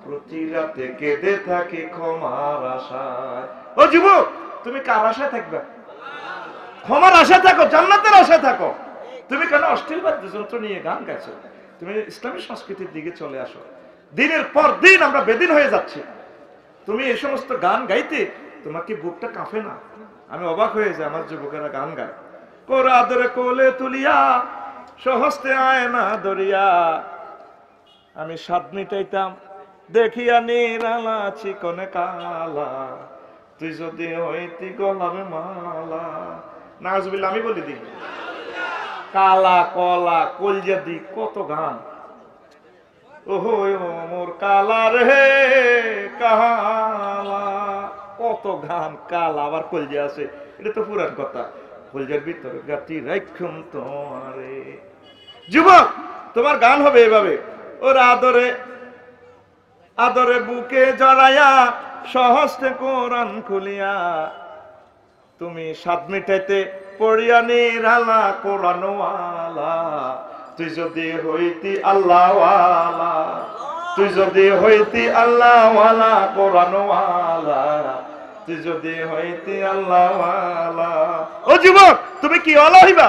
প্রতি রাতে কেঁদে থাকি ক্ষমার আশায়। ও যুবক, তুমি কার আশায় থাকবে? ক্ষমার আশায় থাকো, জান্নাতের আশায় থাকো। তুমি কেন অশ্লীল বাদ্যযন্ত্র নিয়ে গান গাইছো? তুমি ইসলামী সংস্কৃতির দিকে চলে আসো। দিনের পর দিন আমরা বেদিন হয়ে যাচ্ছি। তুমি এই সমস্ত গান গাইতে তোমার কি বুকটা কাঁপে না? আমি অবাক হয়ে যাই, আমার যুবকেরা গান গায়, কোরা আদরে কোলে তুলিয়া সহস্তে আয় না দরিয়া, আমি স্বাদ মিটাইতাম দেখিয়া নিরালা চিকনে কালা, তুই যদি হইতি গলাবে মালা। নাউজুবিল্লাহ, আমি বলি দিই, কালা কলা কলজা দি, কত গান। ওহো মোর কালা রে কালা, কত গান। কালা আবার কলজা আছে, এটা তো পুরান কথা। কলজার ভিতরে গাতি রাখুম তোমারে। যুবক, তোমার গান হবে এভাবে, ওর আদরে আদরে বুকে জড়াইয়া সহস্তে কোরআন খুলিয়া, তুমি স্বাদ মিটাইতে পড়িয়া নিরালা কোরআনওয়ালা, তুই যদি হইতি আল্লাহওয়ালা, তুই যদি হইতি আল্লাহওয়ালা কোরআনওয়ালা, তুই যদি হইতি আল্লাহওয়ালা। ও যুবক, তুমি কি ওয়ালা হইবা?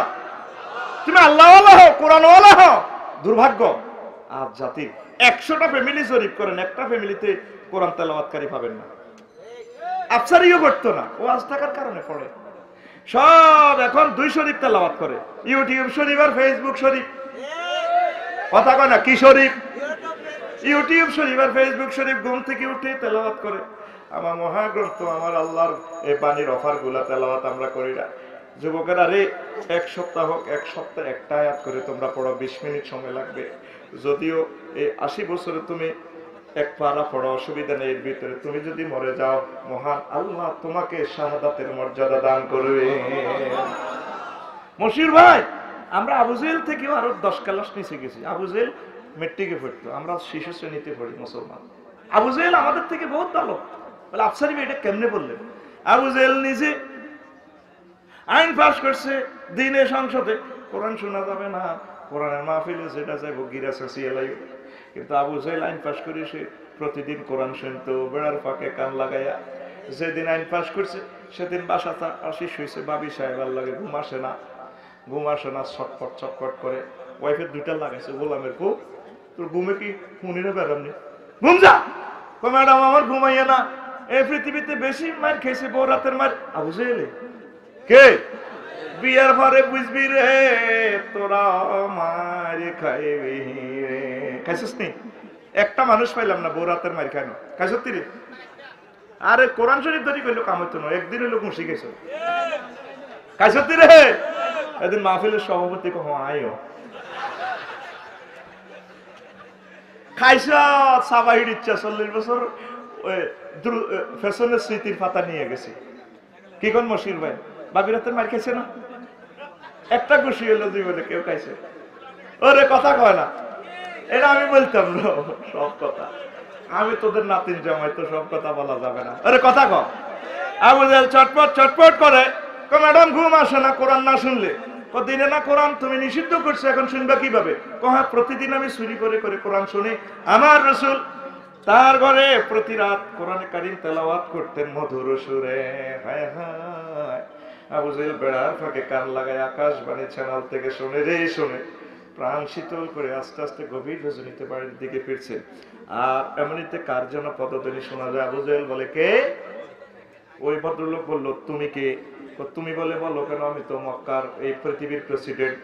তুমি আল্লাহওয়ালা হও, কোরআনওয়ালা হও। দুর্ভাগ্য আজ জাতির। 100টা ফ্যামিলি জরিপ করেন, একটা ফ্যামিলিতে কোরআন তেলাওয়াতকারী পাবেন না। আফসারিও করতো না, ও আজ টাকার কারণে পড়ে। সব এখন 2 শরীফ তেলাওয়াত করে, ইউটিউব শরীফ আর ফেসবুক শরীফ। কথা কয় না, কি শরীফ? ইউটিউব শরীফ আর ফেসবুক শরীফ। ঘুম থেকে উঠে তেলাওয়াত করে। আমার মহাগ্রন্থ, আমার আল্লাহর এই বাণীর অফার গুলা তেলাওয়াত আমরা করি না। যুবকেরা রে, 1 সপ্তাহ হোক, 1 সপ্তাহে একটা আয়াত করে তোমরা পড়ো, 20 মিনিট সময় লাগবে। যদিও এই 80 বছরে তুমি 1 পারা পড়ো, অসুবিধা নেই। এর ভিতরে তুমি যদি মরে যাও, মহান আল্লাহ তোমাকে শাহাদাতের মর্যাদা দান করবে। মশির ভাই, আমরা আবু জেহেল থেকেও আরো 10 ক্লাস নিচে গেছি। আবু জেহেল মেট্রিকে পড়তো, আমরা শিশু শ্রেণীতে পড়ি মুসলমান। আবু জেহেল আমাদের থেকে বহুত ভালো। বলে আফসারি ভাই এটা কেমনে বললেন? আবু জেহেল নিজে আইন পাস করছে, দিনে সংসদে কোরআন শোনা যাবে না, কোরআনের মাহফিলে যেটা যাইব গিরা চাচিয়ে লাগবে। কিন্তু আবু জেহেল আইন পাস করে সে প্রতিদিন কোরআন শুনতো বেড়ার ফাঁকে কান লাগাইয়া। যেদিন আইন পাস করছে সেদিন বাসাটা আসিস হয়েছে, বাবি সাহেবার লাগে ঘুম আসে না, ছটফট ছটফট করে। ওয়াইফের 2টা লাগাইছে, গোলামের খুব তোর ঘুমে কি শুনিনা বেড়ামনি, ঘুম যা। ম্যাডাম আমার ঘুমাইয়া না, এই পৃথিবীতে বেশি মার খেয়েছে বউ রাতের মার। আবু জেহেল কে? বিয়ার পরে বুঝবি রে তোরা মার খাইবি রে। খাইছিস নি? একটা মানুষ পাইলাম না বউ রাতের মার খায় না। খাইছত রে? আরে কোরআন শরীফ ধরি কইলো কাম হইতো না, একদিন হইলো মুশি গেছে। খাইছত রে? এদিন মাহফিলের সভাপতি কহ আইও খাইছ সাবাহির ইচ্ছা। 40 বছর ওই ফ্যাশনের স্মৃতির পাতা নিয়ে গেছে। কি কোন মশির ভাই, বাবি রাতের মার খাইছে না? একটা খুশি হলো জীবনে, কেউ খাইছে? ওরে কথা কয় না, এটা আমি বলতাম না সব কথা। আমি তোদের নাতিন জামাই, তো সব কথা বলা যাবে না। আরে কথা কও। আবু জেহেল চটপট চটপট করে, ম্যাডাম ঘুম আসে না কোরআন না শুনলে। দিনে না কোরআন তুমি নিষিদ্ধ করছো, এখন শুনবা কিভাবে? হ্যাঁ, প্রতিদিন আমি চুরি করে করে কোরআন শুনি। আমার রাসূল তার ঘরে প্রতি রাত কোরআনে কারীম তেলাওয়াত করতেন মধুর সুরে। হায় হায়, আবু জেহেল বেড়ার ফাঁকে কান লাগায় আকাশবাণী চ্যানেল থেকে শুনে রে শুনে প্রাণ শীতল করে আস্তে আস্তে গভীর রজনীতে বাড়ির দিকে ফিরছে। আর এমনিতে কার যেন পদধ্বনি শোনা যায়। আবু জেহেল বলে, কে? ওই ভদ্রলোক বলল, তুমি কে? তুমি বলে বলো কেন? আমি তো মক্কার এই পৃথিবীর প্রেসিডেন্ট।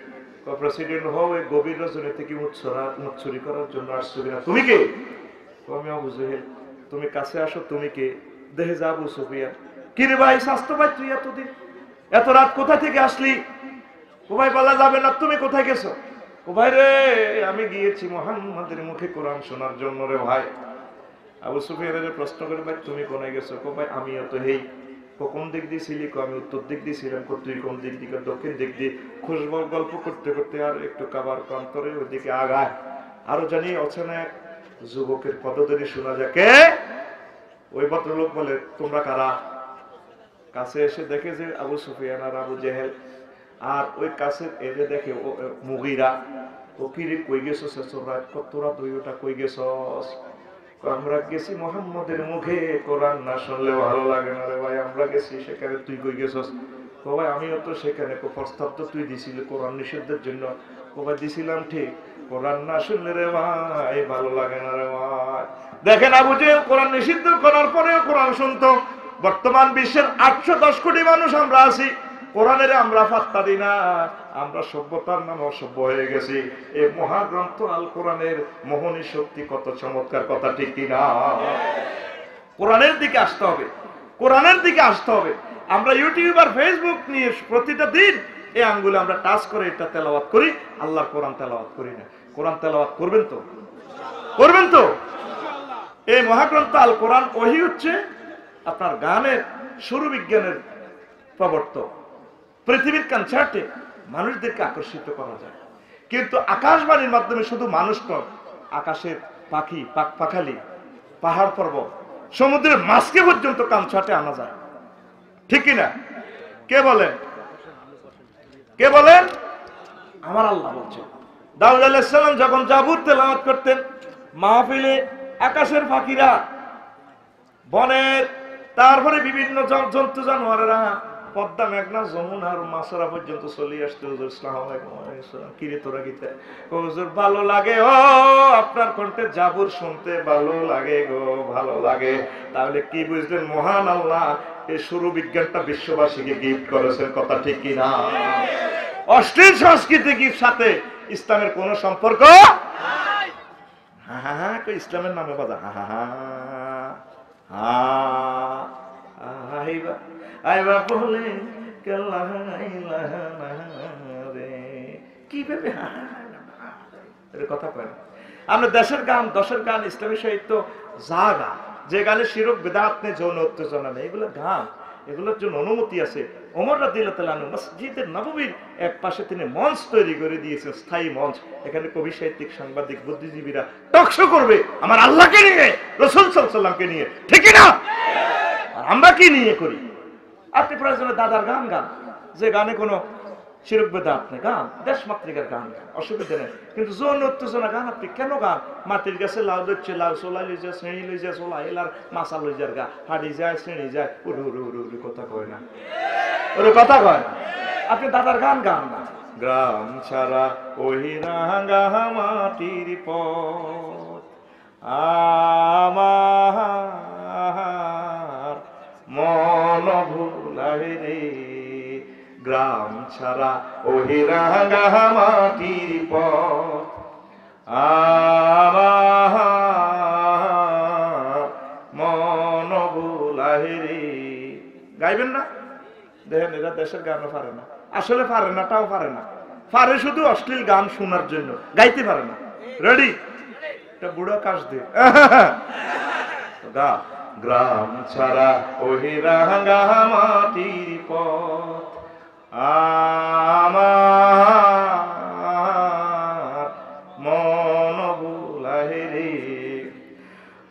প্রেসিডেন্ট হও, এই গভীর রজনী থেকে উট চুরি করার জন্য আসছো কিনা? তুমি কে? আমি আবু জেহেল। তুমি কাছে আসো, তুমি কে? দেখে যা আবু সুফিয়ান। কি রে ভাই, স্বাস্থ্য ভাই তুই এতদিন এত রাত কোথা থেকে আসলি? ও ভাই বলা যাবে না, তুমি কোথায় গেছো? ও ভাই রে, আমি গিয়েছি মুহাম্মাদের মুখে কোরআন শোনার জন্য রে ভাই। আবু সুফিয়ানের প্রশ্ন করে, ভাই তুমি কোথায় গেছো? ভাই আমিও তো হেই। কোন দিক দিয়ে ছিলি? আমি উত্তর দিক দিয়ে ছিলাম। তুই কোন দিক দিয়ে? দক্ষিণ দিক দিয়ে। খুশবল গল্প করতে করতে আর একটু কাবার প্রান্তরে ওইদিকে আগায়। আরো জানি অচেনা এক যুবকের পদধ্বনি শোনা যায়। কে? ওই ভদ্রলোক বলে, তোমরা কারা? কাছে এসে দেখে যে আবু সুফিয়ান আর আবু জেহেল। আর ওই কাছে এসে দেখে মুগীরা। ও কি রে, কই গেছো? তোরা দুইটা কই গেছস? আমরা গেছি মুহাম্মাদের মুখে কোরআন না শুনলে ভালো লাগে না রে ভাই, আমরা গেছি সেখানে। তুই কই গেছস? ভাই আমিও তো সেখানে। প্রস্তাব তো তুই দিছিলি কোরআন নিষিদ্ধের জন্য। ভাই দিছিলাম ঠিক, কোরআন না শুনলে রে ভাই ভালো লাগে না রে ভাই। দেখেন আবু জেহেল কোরআন নিষিদ্ধ করার পরেও কোরআন শুনতো। বর্তমান বিশ্বের 810 কোটি মানুষ আমরা আছি, কোরআনের আমরা পাত্তা দিই না। আমরা সভ্যতার নামে অসভ্য হয়ে গেছি। এই মহাগ্রন্থ আল কোরআনের মোহনী শক্তি কত চমৎকার, কথা ঠিক কিনা? কোরআনের দিকে আসতে হবে, কোরআনের দিকে আসতে হবে। আমরা ইউটিউব আর ফেসবুক নিয়ে প্রতিটা দিন এই আঙ্গুলে আমরা টাচ করে এটা তেলাওয়াত করি, আল্লাহর কোরআন তেলাওয়াত করি না। কোরআন তেলাওয়াত করবেন তো? করবেন তো? এই মহাগ্রন্থ আল কোরআন ওহী হচ্ছে আপনার গানের সুর বিজ্ঞানের প্রবর্তক। পৃথিবীর কনসার্টে মানুষদেরকে আকর্ষিত করা যায়, কিন্তু আকাশবাণীর মাধ্যমে শুধু মানুষ নয়, আকাশের পাখি পাখালি, পাহাড় পর্বত, সমুদ্রের মাছকে পর্যন্ত কনসার্টে আনা যায়। ঠিক কিনা? কে বলেন? কে বলেন? আমার আল্লাহ বলছে। দাউদ আলাইহিস সালাম যখন জাবুর তেলাওয়াত করতেন, মাহফিলে আকাশের পাখিরা, বনের, তারপরে বিভিন্ন জন্তু জানোয়ারেরা পদ্মা মেঘনা যমুনার মাছরা পর্যন্ত চলে আসতে হুজুর আসসালামু আলাইকুম ওয়ালাইকুম কিরে তোরা গীতে হুজুর ভালো লাগে ও আপনার কণ্ঠে জাবুর শুনতে ভালো লাগে গো ভালো লাগে। তাহলে কি বুঝলেন মহান আল্লাহ এই শুরু বিজ্ঞানটা বিশ্ববাসীকে গিফট করেছেন, কথা ঠিক কি না? অশ্লীল সংস্কৃতির সাথে ইসলামের কোন সম্পর্ক নাই। হ্যাঁ হ্যাঁ হ্যাঁ ইসলামের নামে বাজা হা হা হা আইবা আইবা বলে কি ভেবে কথা কয় না। আমরা দেশের গান দশের গান ইসলামী সাহিত্য যা গান, যে গানে শিরক বেদাত নেই, যৌন উত্তেজনা নেই, এগুলো গান, এগুলোর জন্য অনুমতি আছে। ওমর রাদিয়াল্লাহু তাআলা আনহু মসজিদের নববীর এক পাশে তিনি মঞ্চ তৈরি করে দিয়েছেন, স্থায়ী মঞ্চ। এখানে কবি সাহিত্যিক সাংবাদিক বুদ্ধিজীবীরা টকশো করবে আমার আল্লাহকে নিয়ে, রাসূল সাল্লাল্লাহু আলাইহি ওয়াসাল্লামকে নিয়ে, ঠিক না? আর আমরা কি নিয়ে করি? আপনি প্রয়োজনে দাদার গান গান, যে গানে কোনো শিরক বেদাত নেই, গান দেশমাতৃকার গান, অসুবিধা নেই। কিন্তু যৌন উত্তেজনা গান আপনি কেন গান? মাটির গাছে লাউ ধরছে, লাউ সোলা লই যায়, শ্রেণী লই যায়, সোলা এলার মাছা লই যার গা, হাড়ি যায়, শ্রেণী যায়, উড়ু উড়ু উড়ু উড়ু কথা কয় না, ওরে কথা কয় না। আপনি দাদার গান গান না। গ্রাম ছাড়া ওই রাঙা মাটির পথ আমার মন ভুলায় রে, গ্রাম ছাড়া ওই রাঙা মাটির পথ আমার মন ভুলায় রে। গাইবেন না? দেখেন এরা দেশের গানও পারে না, আসলে পারে না, তাও পারে না, পারে শুধু অশ্লীল গান শোনার জন্য, গাইতে পারে না। রেডি? এটা বুড়া কাজ দিয়ে গা। গ্রাম ছাড়া ওই রাঙা মাটির পথ আমার মন ভুলায় রে,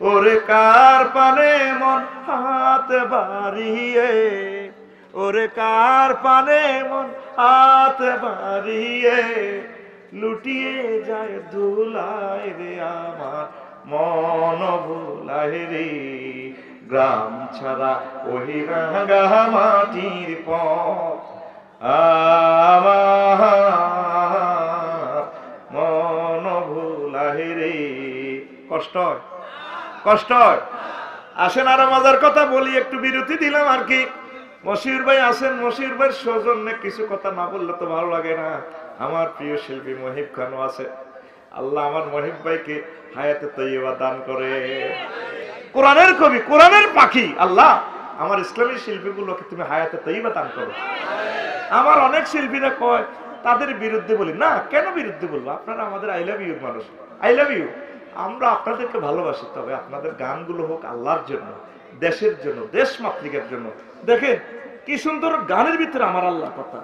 ওরে কার পানে মন হাত বাড়িয়ে, ওরে কার পানে মন হাত বাড়িয়ে লুটিয়ে যায় ধুলায় রে, আমার মন ভুলায় রে, গ্রাম ছাড়া ওই রাঙা মাটির পথ আমার মন ভুলায় রে। কষ্ট হয়, কষ্ট হয়। আসেন আরো মজার কথা বলি, একটু বিরতি দিলাম আর কি। মশিউর ভাই আছেন, মশিউর ভাইয়ের সৌজন্যে কিছু কথা না বললে তো ভালো লাগে না। আমার প্রিয় শিল্পী মহিব খানও আছে। আল্লাহ আমার মহিব ভাইকে হায়াতে তৈয়বা দান করে। কোরআনের কবি, কোরআনের পাখি, আল্লাহ আমার ইসলামী শিল্পীগুলোকে তুমি হায়াতে তৈয়বা দান করো। আমার অনেক শিল্পীরা কয় তাদের বিরুদ্ধে বলি না, কেন বিরুদ্ধে বলবো? আপনারা আমাদের আই লাভ ইউ মানুষ, আই লাভ ইউ। আমরা আপনাদেরকে ভালোবাসি, তবে আপনাদের গানগুলো হোক আল্লাহর জন্য, দেশের জন্য, দেশ মাতৃকার জন্য। দেখেন কি সুন্দর গানের ভিতরে আমার আল্লাহ কথা,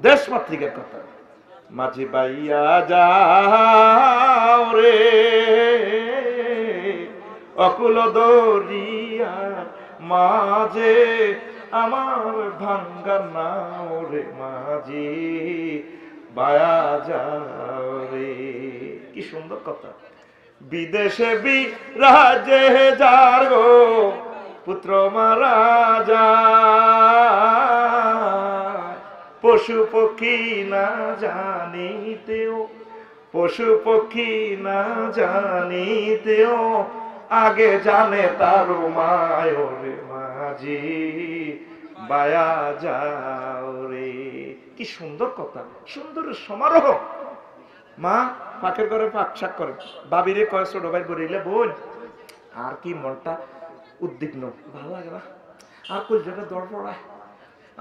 দেশ মাতৃকার কথা। মাঝি বাইয়া যাও রে অকুল দরিয়ার মাঝে, আমার ভাঙ্গা নাও রে মাঝি বায়া যাও রে। কি সুন্দর কথা। বিদেশে বিরাজে যার গো পুত্র মারা যায়, পশু পক্ষী না জানিতেও, পশু পক্ষী না জানিতেও আগে জানে তার মায় রে মাঝি বায়া যাও রে। কি সুন্দর কথা, সুন্দর সমারোহ। মা পাখের ঘরে পাক শাক করে, বাবিরে কয় ছোট ভাই বলিলে বোন আর কি মনটা উদ্বিগ্ন, ভালো লাগে না, আর কলজাটা দর পড়ায়,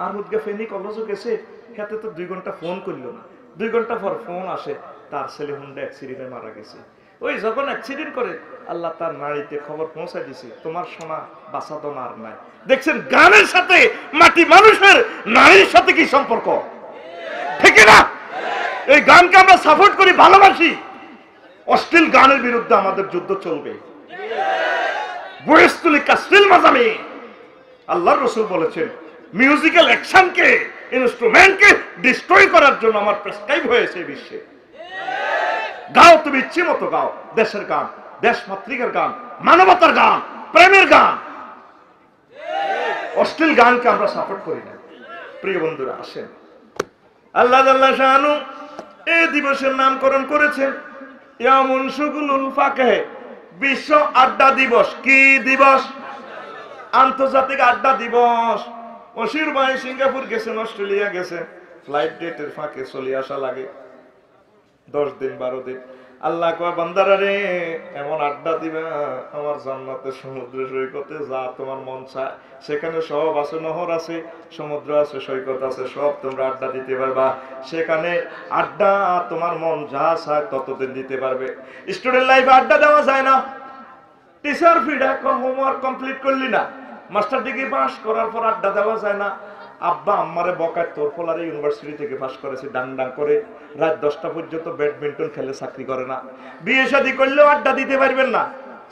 আর মুদকে ফেনি কলেজও গেছে, খেতে তো 2 ঘন্টা ফোন করলো না। 2 ঘন্টা পর ফোন আসে তার ছেলে হুন্ডা অ্যাক্সিডেন্টে মারা গেছে। ওই যখন অ্যাক্সিডেন্ট করে আল্লাহ তার নারীতে খবর পৌঁছায় দিছে, তোমার সোনা বাঁচাতো না আর নাই। দেখছেন গানের সাথে মাটি মানুষের নারীর সাথে কি সম্পর্ক, ঠিক না? এই গানকে আমরা সাপোর্ট করি, ভালোবাসি। অশ্লীল গানের বিরুদ্ধে আমাদের যুদ্ধ চলবে। আল্লাহর রাসূল বলেছেন মিউজিক্যাল অ্যাকশনকে, ইনস্ট্রুমেন্টকে ডিস্ট্রয় করার জন্য আমার প্রেসক্রাইব হয়েছে বিশ্বে। গাও তুমি ইচ্ছে মতো গাও, দেশের গান, দেশ মাতৃকার গান, মানবতার গান, প্রেমের গান। অশ্লীল গানকে আমরা সাপোর্ট করি না। প্রিয় বন্ধুরা আসেন, আল্লাহ জাল্লা শাআনু এই দিবসের নামকরণ করেছেন ইয়ামুন শুগুলুল ফাকিহ, বিশ্ব আড্ডা দিবস। কি দিবস? আন্তর্জাতিক আড্ডা দিবস। মশির ভাই সিঙ্গাপুর গেছেন, অস্ট্রেলিয়া গেছেন, ফ্লাইট ডেটের ফাঁকে চলে আসা লাগে 10 দিন 12 দিন। আল্লাহ কয় বান্দারা রে, এমন আড্ডা দিবা আমার জান্নাতের সমুদ্র সৈকতে, যা তোমার মন চায় সেখানে সব আছে, নহর আছে, সমুদ্র আছে, সৈকত আছে, সব তোমরা আড্ডা দিতে পারবা। সেখানে আড্ডা তোমার মন যা চায় ততদিন দিতে পারবে। স্টুডেন্ট লাইফে আড্ডা দেওয়া যায় না। টিচার ফিডব্যাক, হোমওয়ার্ক কমপ্লিট করলি না, মাস্টার ডিগ্রি পাস করার পর আড্ডা দেওয়া যায় না। আব্বা আম্মারে বকায়, তোর ফলারে ইউনিভার্সিটি থেকে পাস করেছে, ডাং ডাং করে রাত 10টা পর্যন্ত ব্যাডমিন্টন খেলে, চাকরি করে না। বিয়ে শাদী করলেও আড্ডা দিতে পারবেন না,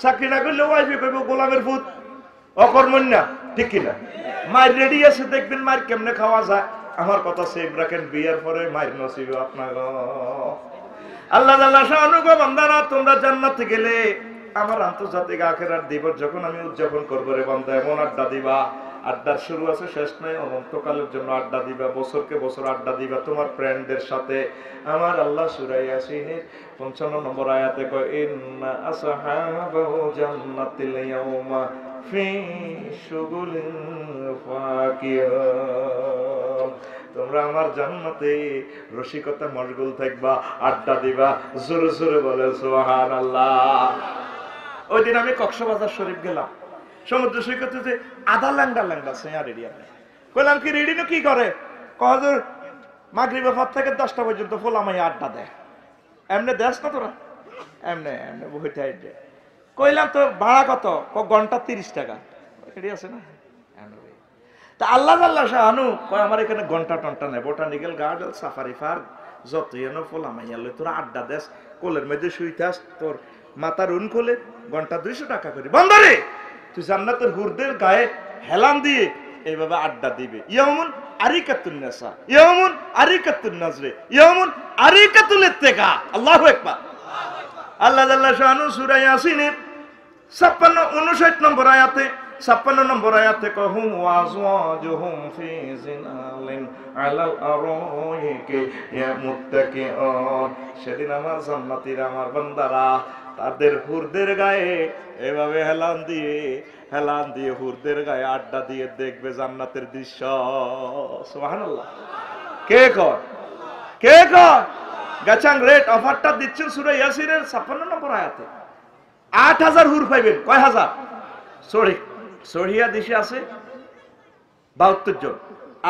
চাকরি না করলেও ওয়াইফে কইব গোলামের ফুত, অকর্মণ্যা, ঠিক কিনা? মায়ের রেডি আছে, দেখবেন মায়ের কেমনে খাওয়া যায়। আমার কথা সেভ রাখেন, বিয়ের পরে মায়ের নসিব আপনার। আল্লাহ জাল্লা শাআনু গো বান্দারা, তোমরা জান্নাতে গেলে আমার আন্তর্জাতিক আখিরাত দিবস যখন আমি উদযাপন করবো রে বান্দা, এমন আড্ডা দিবা, আড্ডার শুরু আছে শেষ নাই, অনন্তকালের জন্য আড্ডা দিবা, বছরকে বছর আড্ডা দিবা তোমার ফ্রেন্ডদের সাথে। আমার আল্লাহ সূরা ইয়াসিনের 55 নম্বর আয়াতে কয়, ইন্না আসহাবাহু জান্নাতিল ইয়াউমা ফি শুগুলিন ফাকিহুন। তোমরা আমার জান্নাতে রসিকতা মশগুল থাকবা, আড্ডা দিবা। জোরে জোরে বলে সুবহানাল্লাহ। ওই দিন আমি কক্সবাজার শরীফ গেলাম, সমুদ্র সৈকতে যে আধা ল্যাংডা ল্যাংডা সেয়া রেডি আছে। কইলাম কি রেডি না, কি করে? কহজুর মাগরিবের পর থেকে 10টা পর্যন্ত ফোলামাই আড্ডা দেয়। এমনি দেশ না তোরা? এমনি এমনি বইতে আইডে। কইলাম তো ভাড়া কত? ঘন্টা 30 টাকা। রেডি আছে না? তা আল্লাহ আল্লাহ শাহানু কয় আমার এখানে ঘন্টা টন্টা নেই, বোটানিক্যাল গার্ডেন, সাফারি পার্ক, যত এনো ফোলামাইয়া লই তোরা আড্ডা দেশ, কোলের মধ্যে শুইতাস, তোর মাথার উন খোলে, ঘন্টা 200 টাকা করে। বন্ধরে তুই জান্নাতের হুরদের গায়ে হেলান দিয়ে এইভাবে আড্ডা দিবে। ইয়ামুন আরিকাতুন নাসা, ইয়ামুন আরিকাতুন নাজরে, ইয়ামুন আরিকাতুল ইত্তিকা। আল্লাহু আকবার। আল্লাহ জাল্লা শাআনু সূরা ইয়াসিনের 59 নম্বর আয়াতে, 56 নম্বর আয়াতে কহুম ওয়াজওয়াজুহুম ফি জিনালিন আলাল আরাইকি ইয়ামুত্তাকিউন। সেদিন আমার জান্নাতীরা, আমার বান্দারা তাদের হুরদের গায়ে এভাবে হেলান দিয়ে হুরদের গায়ে আড্ডা দিয়ে দেখবে জান্নাতের দৃশ্য। সুবহানাল্লাহ। কে কয়? কে কয়? গাচাং রেট অফারটা দিচ্ছেন সূরা ইয়াসিনের 56 নম্বর আয়াতে। 8000 হুর পাইবেন। কয় হাজার? সহিহ হাদিসে আছে 72 জন,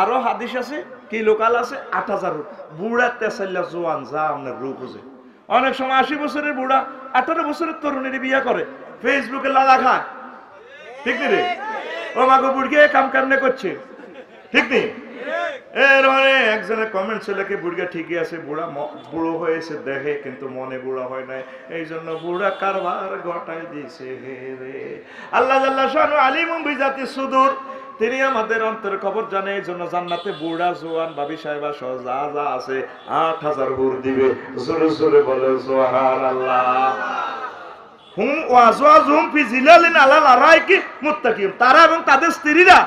আরো হাদিস আছে কি লোকাল আছে 8000 হুর। বুড়া তেসাল্লা জোয়ান যা আপনার রূপ বুঝে। অনেক সময় 80 বছরের বুড়া 18 বছরের তরুণীর বিয়ে করে, ফেসবুকে লালা খায়, ঠিক রে? ও মাগো বুড়িয়ে কাম কামনে করছে, ঠিক নেই? এর মানে একজনে কমেন্ট ছেলেকে বুড়িয়া ঠিকই আছে, বুড়ো হয়েছে দেখে কিন্তু মনে বুড়া হয় নাই, এই জন্য বুড়া কারবার ঘটাই দিয়েছে রে। আল্লাহ জাল্লা শাআনু আলিমুম বিজাতি সুদূর, তিনি আমাদের অন্তর খবর জানে। এই জন্য জান্নাতে বুড়া জোয়ান বাবি সাহেবা সহ যা যা আছে 8000 হুর দিবে। জোরে জোরে বলে সুবহানাল্লাহ। হুম ওয়াজওয়াজুহুম ফি জিলালিন আলাল আরাইকি মুত্তাকিউন। তারা এবং তাদের স্ত্রীরা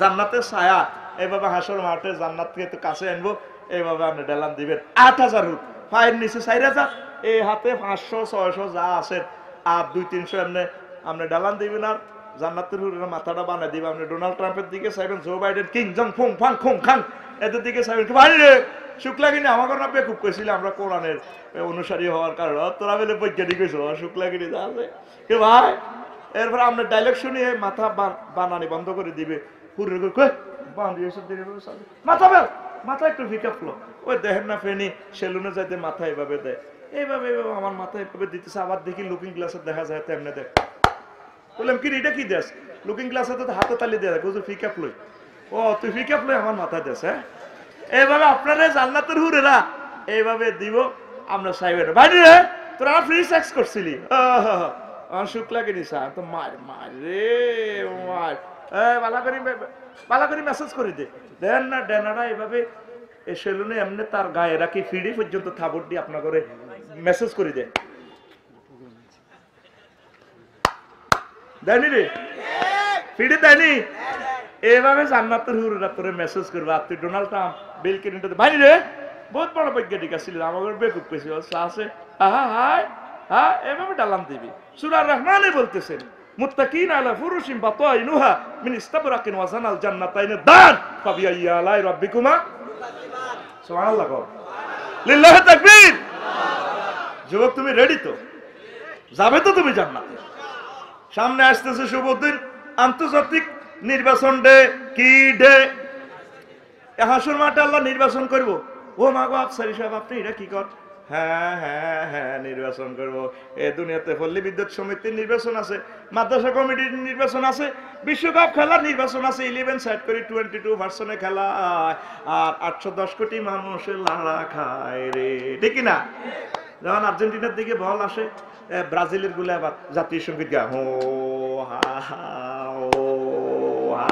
জান্নাতের ছায়া, এইভাবে হাসর মাঠে জান্নাত থেকে তো কাছে আনবো, এইভাবে আপনি ডেলান দিবেন। 8000 হুর, পায়ের নিচে 4000, এই হাতে 500 600 যা আছে, আর 200-300 এমনি আপনি ডেলান দিবেন। আর জান্নাতের হুরের মাথাটা বানাই দিবেন। আপনি ডোনাল্ড ট্রাম্পের দিকে চাইবেন, জো বাইডেন, কিং জং ফুং ফাং খুং খাং, এদের দিকে চাইবেন। কি ভাই রে শুক্লাগিনি আমাকে না বেকুব কইছিল, আমরা কোরআনের অনুসারী হওয়ার কারণে তোরা বেলে বৈজ্ঞানিক হয়েছ, শুক্লাগিনি যা আছে কি ভাই। এরপরে আপনার ডায়লগ শুনিয়ে মাথা বানানি বন্ধ করে দিবে। হুরের মাথা একটু ফিকা ফ্লো, ওই দেখেন না ফেনি সেলুনে যাইতে মাথা এইভাবে দেয়, এইভাবে আমার মাথা এইভাবে দিতেছে। আবার দেখি লুকিং গ্লাসে দেখা যায় তেমনি দেয়। বললাম কি এটা কি দেশ? লুকিং গ্লাসে তো হাতে তালি দেয়, ফিকা ফ্লোই। ও তুই ফিকা ফ্লোই আমার মাথায় দেশ। হ্যাঁ, এইভাবে আপনারা জান্নাতের হুরেরা এইভাবে দিব। আমরা সাইবের ভাই রে তোরা ফ্রি সেক্স করছিলি, শুক্লা কিনি স্যার তো মার মার রে মার, পালা করে মেসেজ করে দেন না ডেনারা এইভাবে সেলুনে এমনি তার গায়ে রাখি ফিডি পর্যন্ত থাবর দিয়ে আপনার করে মেসেজ করে দেয়নি রে, ফিডি দেয়নি। এইভাবে জান্নাতের হুরুরা তোরে মেসেজ করবে, আর তুই ডোনাল্ড ট্রাম্প বিল ক্লিন্টন ভাই রে বহুত বড় বৈজ্ঞানিক ছিল, আমাদের বেকুব পেয়েছি আছে হায় হ্যাঁ, এভাবে ডালাম দিবি। সূরা রহমানে বলতেছেন মুত্তাকিন আলা ফুরুশিন বাতাইনুহা মিন ইস্তাবরাকিন ওয়া জানাল জান্নাতাইন দান ফাবিআইয়ি আলাই রাব্বিকুমা সুবহানাল্লাহ লিল্লাহি তাকবীর। যুবক তুমি রেডি তো? যাবে তো তুমি জান্নাতে? সামনে আসতেছে শুভ দিন, আন্তর্জাতিক নির্বাচন ডে। কি ডে? হাসুর মাঠে আল্লাহ নির্বাচন করব। ও মা গো আফসারি সাহেব আপনি এটা কি কর? হ্যাঁ হ্যাঁ হ্যাঁ নির্বাচন করব। এ দুনিয়াতে পল্লী বিদ্যুৎ সমিতির নির্বাচন আছে, মাদ্রাসা কমিটির নির্বাচন আছে, বিশ্বকাপ খেলার নির্বাচন আছে, 11 সাইড করে 22 ভার্সনে খেলা, আর 810 কোটি মানুষের লাড়া খায় রে, ঠিক না? যখন আর্জেন্টিনার দিকে বল আসে, ব্রাজিলের গুলো আবার জাতীয় সঙ্গীত গায় হো হা হা ও হা,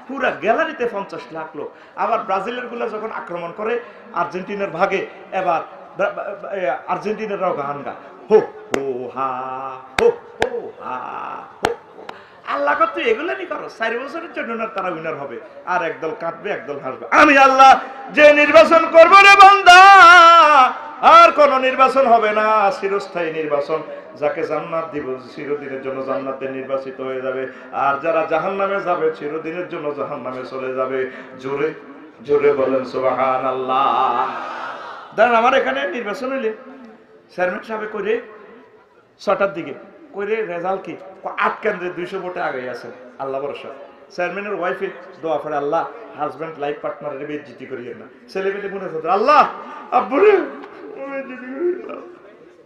পুরা গ্যালারিতে 50 লাখ লোক। আবার ব্রাজিলের গুলা যখন আক্রমণ করে আর্জেন্টিনার ভাগে, এবার আর্জেন্টিনারাও গান গা হো হো হা হো হো হা হো। আল্লাহ কত এগুলো নি করো, 4 বছরের জন্য তারা উইনার হবে, আর একদল কাঁদবে একদল হাসবে। আমি আল্লাহ যে নির্বাচন করবো রে বান্দা, আর কোন নির্বাচন হবে না, চিরস্থায়ী নির্বাচন। যাকে জান্নাত দিব চিরদিনের জন্য জান্নাতে নির্বাচিত হয়ে যাবে, আর যারা জাহান্নামে যাবে চিরদিনের জন্য জাহান্নামে চলে যাবে। জোরে জোরে বলেন সুবহানাল্লাহ। দাঁড়ান, আমার এখানে নির্বাচন হইলে চেয়ারম্যান সাহেব করে 6টার দিকে করে রেজাল্ট কি 8 কেন্দ্রে 200 ভোটে আগে আছে, আল্লাহ ভরসা। চেয়ারম্যানের ওয়াইফে দোয়া করে, আল্লাহ হাজব্যান্ড লাইফ পার্টনারের বেইজ্জতি করিয়েন না। ছেলে মেয়ে মনে হতো আল্লাহ আব্বুরে,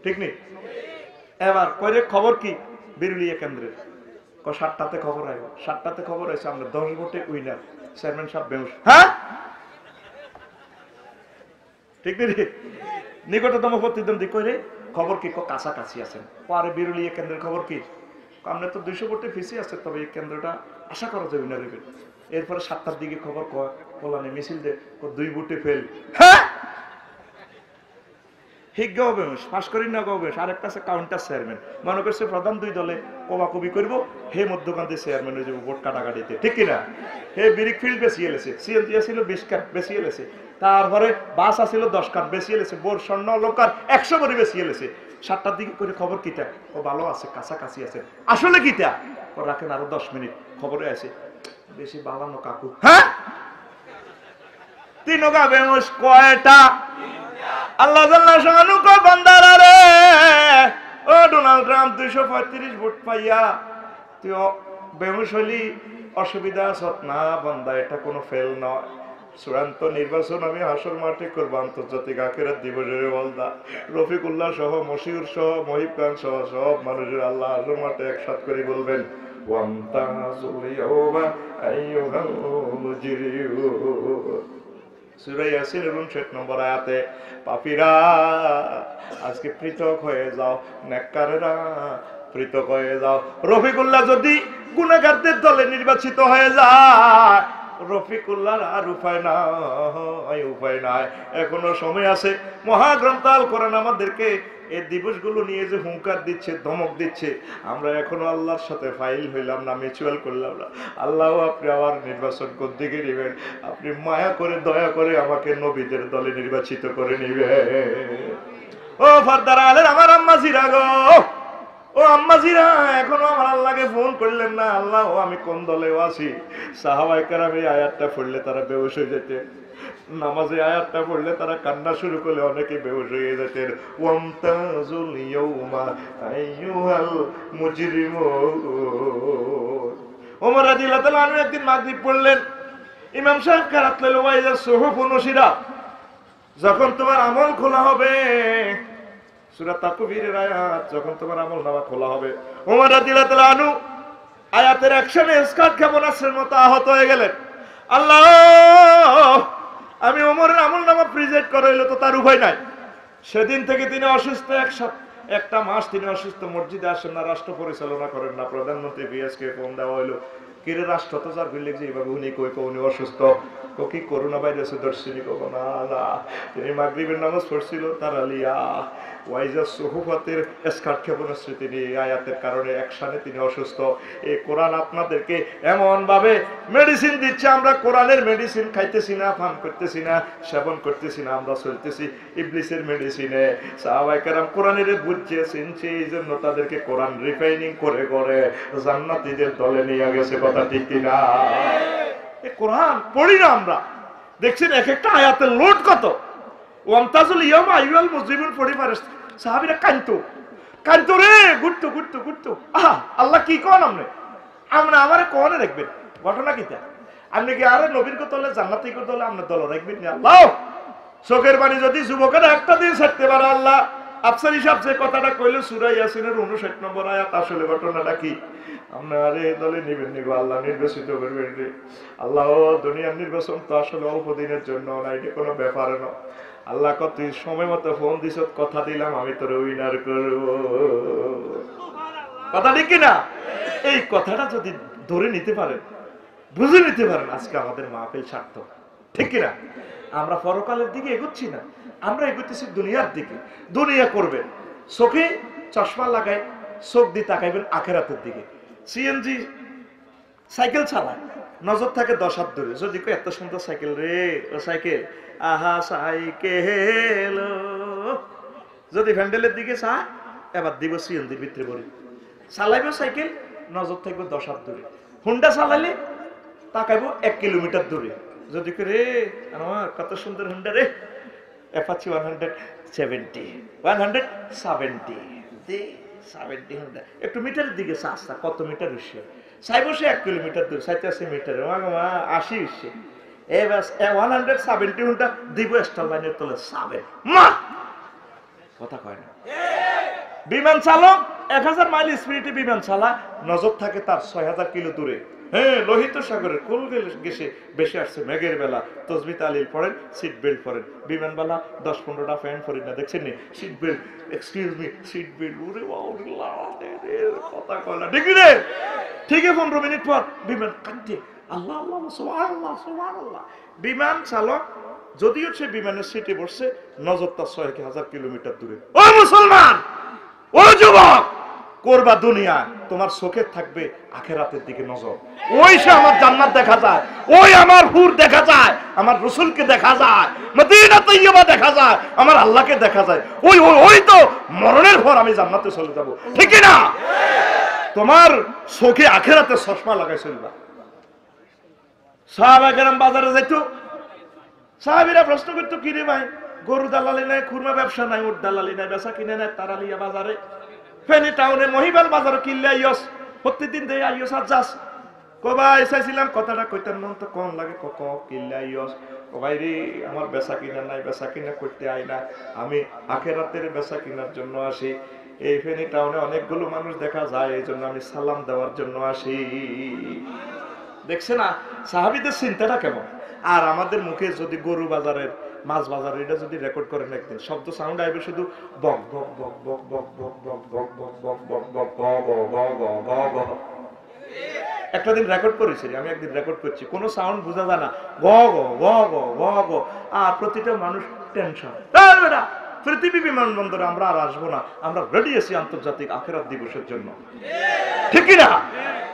ঠিক নেই। এবার কইরে খবর কি বিরুলিয়া কেন্দ্রের 7টাতে খবর আইব, 7টাতে খবর আছে আমরা 10 ভোটে উইনার, চেয়ারম্যান সাহেব বেহুশ। হ্যাঁ ঠিক নেই, নিকটতম প্রতিদ্বন্দ্বী কইরে খবর কি কাছাকাছি আছেন। পরে বিরুলিয়া কেন্দ্রের খবর কি আমরা তো 200 ভোটে পিছিয়ে আছে, তবে এই কেন্দ্রটা আশা করা যায় উইনার হইবে। এরপরে 7টার দিকে খবর কলানে মিছিল দে 2 ভোটে ফেল। হ্যাঁ হিজ্ঞ হবে পাশ করি না গবেশ। আরেকটা আছে কাউন্টার চেয়ারম্যান, মনে করছে প্রধান 2 দলে কবাকবি করব, হে মধ্যকান্তি চেয়ারম্যান হয়ে যাবো ভোট কাটাকাটিতে, ঠিক কিনা? হে ব্রিক ফিল্ড বেশিয়ে লেছে, সিএনজি ছিল 20 কাঠ বেশিয়ে লেছে, তারপরে বাস আসছিল 10 কাঠ বেশিয়ে লেছে, বোর স্বর্ণ অলঙ্কার 100 ভরি বেশিয়ে লেছে। 7টার দিকে করে খবর কিটা ও ভালো আছে কাছাকাছি আছে, আসলে কিটা ও রাখেন আরো 10 মিনিট খবরে আছে বেশি বালানো কাকু। হ্যাঁ 3 গাবে কয়টা? আল্লাহ জাল্লাহ শানু কো বান্দারা রে, ও ডোনাল্ড ট্রাম্প 235 ভোট পাইয়া তুই বেহুশ হলি, অসুবিধা আছে না বান্দা, এটা কোনো ফেল নয়। চূড়ান্ত নির্বাচন আমি হাসর মাঠে করবো, আন্তর্জাতিক আখিরাত দিবসের বলদা রফিকুল্লাহ সহ মশিউর সহ মহিব খান সহ সব মানুষের আল্লাহ হাসর মাঠে একসাথ করে বলবেন ওয়ামতাজুল ইয়াওমা আইয়ুহাল মুজরিমুন। সূরা ইয়াসিনের 59 নম্বর আয়াতে পাপীরা আজকে পৃথক হয়ে যাও, নেককাররা পৃথক হয়ে যাও। রফিকুল্লাহ যদি গুনাহগারদের দলে নির্বাচিত হয়ে যায়, রফিকুল্লাহর আর উপায় নাই, এখনো সময় আছে। মহাগ্রন্থ আল কোরআন আমাদেরকে এই দিবসগুলো নিয়ে যে হুঙ্কার দিচ্ছে, ধমক দিচ্ছে, আমরা এখনো আল্লাহর সাথে ফাইল হইলাম না, মিউচুয়াল করলাম না। আল্লাহ আপনি আবার নির্বাচন করতে গিয়ে নেবেন, আপনি মায়া করে দয়া করে আমাকে নবীদের দলে নির্বাচিত করে নিবে। ও ফারদার আলের আমার আম্মাজিরা গো, ও আম্মাজিরা এখনো আমার আল্লাহকে ফোন করলেন না, আল্লাহ আমি কোন দলেও আছি। সাহাবায়ে কেরাম এই আয়াতটা পড়লে তারা বেহুশ হয়ে যেতেন, নামাজে আয়াতটা পড়লে তারা কান্না শুরু করলে অনেকে বেহুশ হয়ে যেতেন। ওয়ামতাজুল ইয়াওমা আইয়ুহাল মুজরিমুন। ওমর রাদিয়াল্লাহু তাআলা আনহু একদিন মাগরিব পড়লেন, ইমাম সাহেব কারাত লাইল ওয়াইজা সুহুফু নুশিরা, যখন তোমার আমল খোলা হবে, সূরা তাকবীরের আয়াত, যখন তোমার আমলনামা খোলা হবে। ওমর রাদিয়াল্লাহু তাআলা আনহু আয়াতের অ্যাকশনে স্কার্ট ক্ষেপণাস্ত্রের মতো আহত হয়ে গেলেন। আল্লাহ আমি ওমরের আমলনামা প্রেজেন্ট করা হইলো তো তার উপায় নাই। সেদিন থেকে তিনি অসুস্থ, একটা মাস তিনি অসুস্থ, মসজিদে আসেন না, রাষ্ট্র পরিচালনা করেন না। প্রধানমন্ত্রী বিএসকে ফোন দেওয়া হইলো, কিরে রাষ্ট্র তো যার বিল্ডিং যে এইভাবে উনি কই উনি অসুস্থ, কি করোনা ভাইরাসে ধরছিনি কখন না, তিনি মাগরিবের নামাজ পড়ছিল তারালিয়া ওয়াইজা সুহুফাতের স্কার্ট ক্ষেপণাস্ত্রী তিনি আয়াতের কারণে একসাথে তিনি অসুস্থ। এই কোরআন আপনাদেরকে এমন ভাবে মেডিসিন দিচ্ছে, আমরা কোরআনের মেডিসিন খাইতেছি না, পান করতেছি না, সেবন করতেছি না, আমরা চলতেছি ইবলিসের মেডিসিনে। সাহাবায়ে কেরাম কোরআনের বুঝছে চিনছে, এই জন্য তাদেরকে কোরআন রিফাইনিং করে করে জান্নাতীদের দলে নিয়ে গেছে। কথা ঠিক কিনা? এই কোরআন পড়ি না আমরা, দেখছেন এক একটা আয়াতের লোড কত। ওয়ামতাজুল ইয়াউমা আইয়ুহাল মুজরিমুন পড়ি পারেস সাহাবীরা কানতো রে, গুট্টু গুট্টু গুট্টু। আহা আল্লাহ কি কোন আমরা আমারে কোনে রাখবেন? ঘটনা কিটা? আপনি কি আরে নবীর কো দলে জান্নাতি কো দলে আপনার দল রাখবেন না? আল্লাহ চোখের পানি যদি যুবকেরা একটা দিন ছাড়তে পারে, আল্লাহ আফসার হিসাব যে কথাটা কইলো সূরা ইয়াসিনের 59 নম্বর আয়াত, আসলে ঘটনাটা কি? আপনার এই দলে নিবেন নিগো, আল্লাহ নির্বাচিত করবেন রে। আল্লাহ দুনিয়ার নির্বাচন তো আসলে অল্প দিনের জন্য না, এটা কোনো ব্যাপার না। আল্লাহ কত সময় মতো ফোন দিছ, কথা দিলাম আমি তোর উইনার করব। কথা ঠিক কিনা? এই কথাটা যদি ধরে নিতে পারেন, বুঝে নিতে পারেন, আজকে আমাদের মাহফিল সার্থক। ঠিক কিনা? আমরা পরকালের দিকে এগোচ্ছি না, আমরা এগোতেছি দুনিয়ার দিকে। দুনিয়া করবেন, চোখে চশমা লাগাই চোখ দিয়ে তাকাইবেন আখেরাতের দিকে। সিএনজি সাইকেল চালায়, নজর থাকে 10 হাত দূরে। যদি কই এত সুন্দর সাইকেল রে, ও সাইকেল, আহা সাইকেল, যদি ভ্যান্ডেলের দিকে চায় এবার দিব সিএনজির ভিতরে বলি, চালাইব সাইকেল, নজর থাকবে 10 হাত দূরে। হুন্ডা চালাইলে তাকাইব 1 কিলোমিটার দূরে। যদি কই রে আমার কত সুন্দর হুন্ডা রে, অ্যাপাচি 170 হুন্ডা, একটু মিটারের দিকে চাষা কত মিটার হচ্ছে, চাই বসে 1 কিলোমিটার দূর, 87 মিটার, 80 হচ্ছে। এবার 170 হুন্ডা দিব স্টার লাইনের তলে সাবেন মা, কথা কয় না। বিমান চালক 1000 মাইল স্পিডে বিমান চালা, নজর থাকে তার 6000 কিলো দূরে। হ্যাঁ, লোহিত সাগরের কোল গেছে বেশি আসছে মেঘের বেলা, তসবিহ তাহলিল পড়েন, সিট বেল্ট পরেন। বিমানবালা 10-15টা ফ্যান পরেন না, দেখছেন নি? Seat belt, excuse me, seat belt. ওরে বাবা, কথা কয় না, ঠিক রে? ঠিক 15 মিনিট পর বিমান কাটছে, আল্লাহ আল্লাহ সুবহানাল্লাহ সুবহানাল্লাহ। বিমান চালক যদিও সে বিমানের সিটে বসছে, নজর তার 6000 কিলোমিটার দূরে। ও মুসলমান, ও যুবক, করবা দুনিয়া, তোমার চোখে থাকবে আখেরাতের দিকে নজর। ওই সে আমার জান্নাত দেখা যায়, ওই আমার হুর দেখা যায়, আমার রাসূলকে দেখা যায়, মদিনা তৈয়বা দেখা যায়, আমার আল্লাহকে দেখা যায়। ওই ওই ওই তো মরণের পর আমি জান্নাতে চলে যাব, ঠিক না? তোমার চোখে আখেরাতে চশমা লাগাই চলবা। সাহাবায়ে কেরাম বাজারে যাইতো, সাহাবীরা প্রশ্ন করতো, কি রে ভাই, গরু দালালি নাই, খুরমা ব্যবসা নাই, উট দালালি নাই, বেচা কিনে নাই, তারালিয়া বাজারে, ফেনী টাউনে, মহিবাল বাজারে কিনলে আইয়স, প্রত্যেকদিন দেয় আইয়স আর যাস। কবাই চাইছিলাম কথাটা কইতাম মন তো কম লাগে, কক কিনলে আইয়স। কবাই রে আমার বেচা কিনা নাই, বেচা কিনা করতে আই না, আমি আখেরাতের বেচা কিনার জন্য আসি। এই ফেনী টাউনে অনেকগুলো মানুষ দেখা যায়, এই জন্য আমি সালাম দেওয়ার জন্য আসি। দেখছে না সাহাবীদের চিন্তাটা কেমন? আর আমাদের মুখে যদি গরু বাজারের, মাছ বাজারের এটা যদি রেকর্ড করেন একদিন, শব্দ সাউন্ড আইবে শুধু বক বক বক বক বক বক বক বক বক বক বক বক বক বক। একটা দিন রেকর্ড করেছি আমি, একদিন রেকর্ড করছি, কোনো সাউন্ড বোঝা যায় না, গ গ গ গ গ গ। আর প্রতিটা মানুষ টেনশন, পৃথিবী বিমানবন্দরে আমরা আর আসবো না, আমরা রেডি আছি আন্তর্জাতিক আখিরাত দিবসের জন্য, ঠিক না?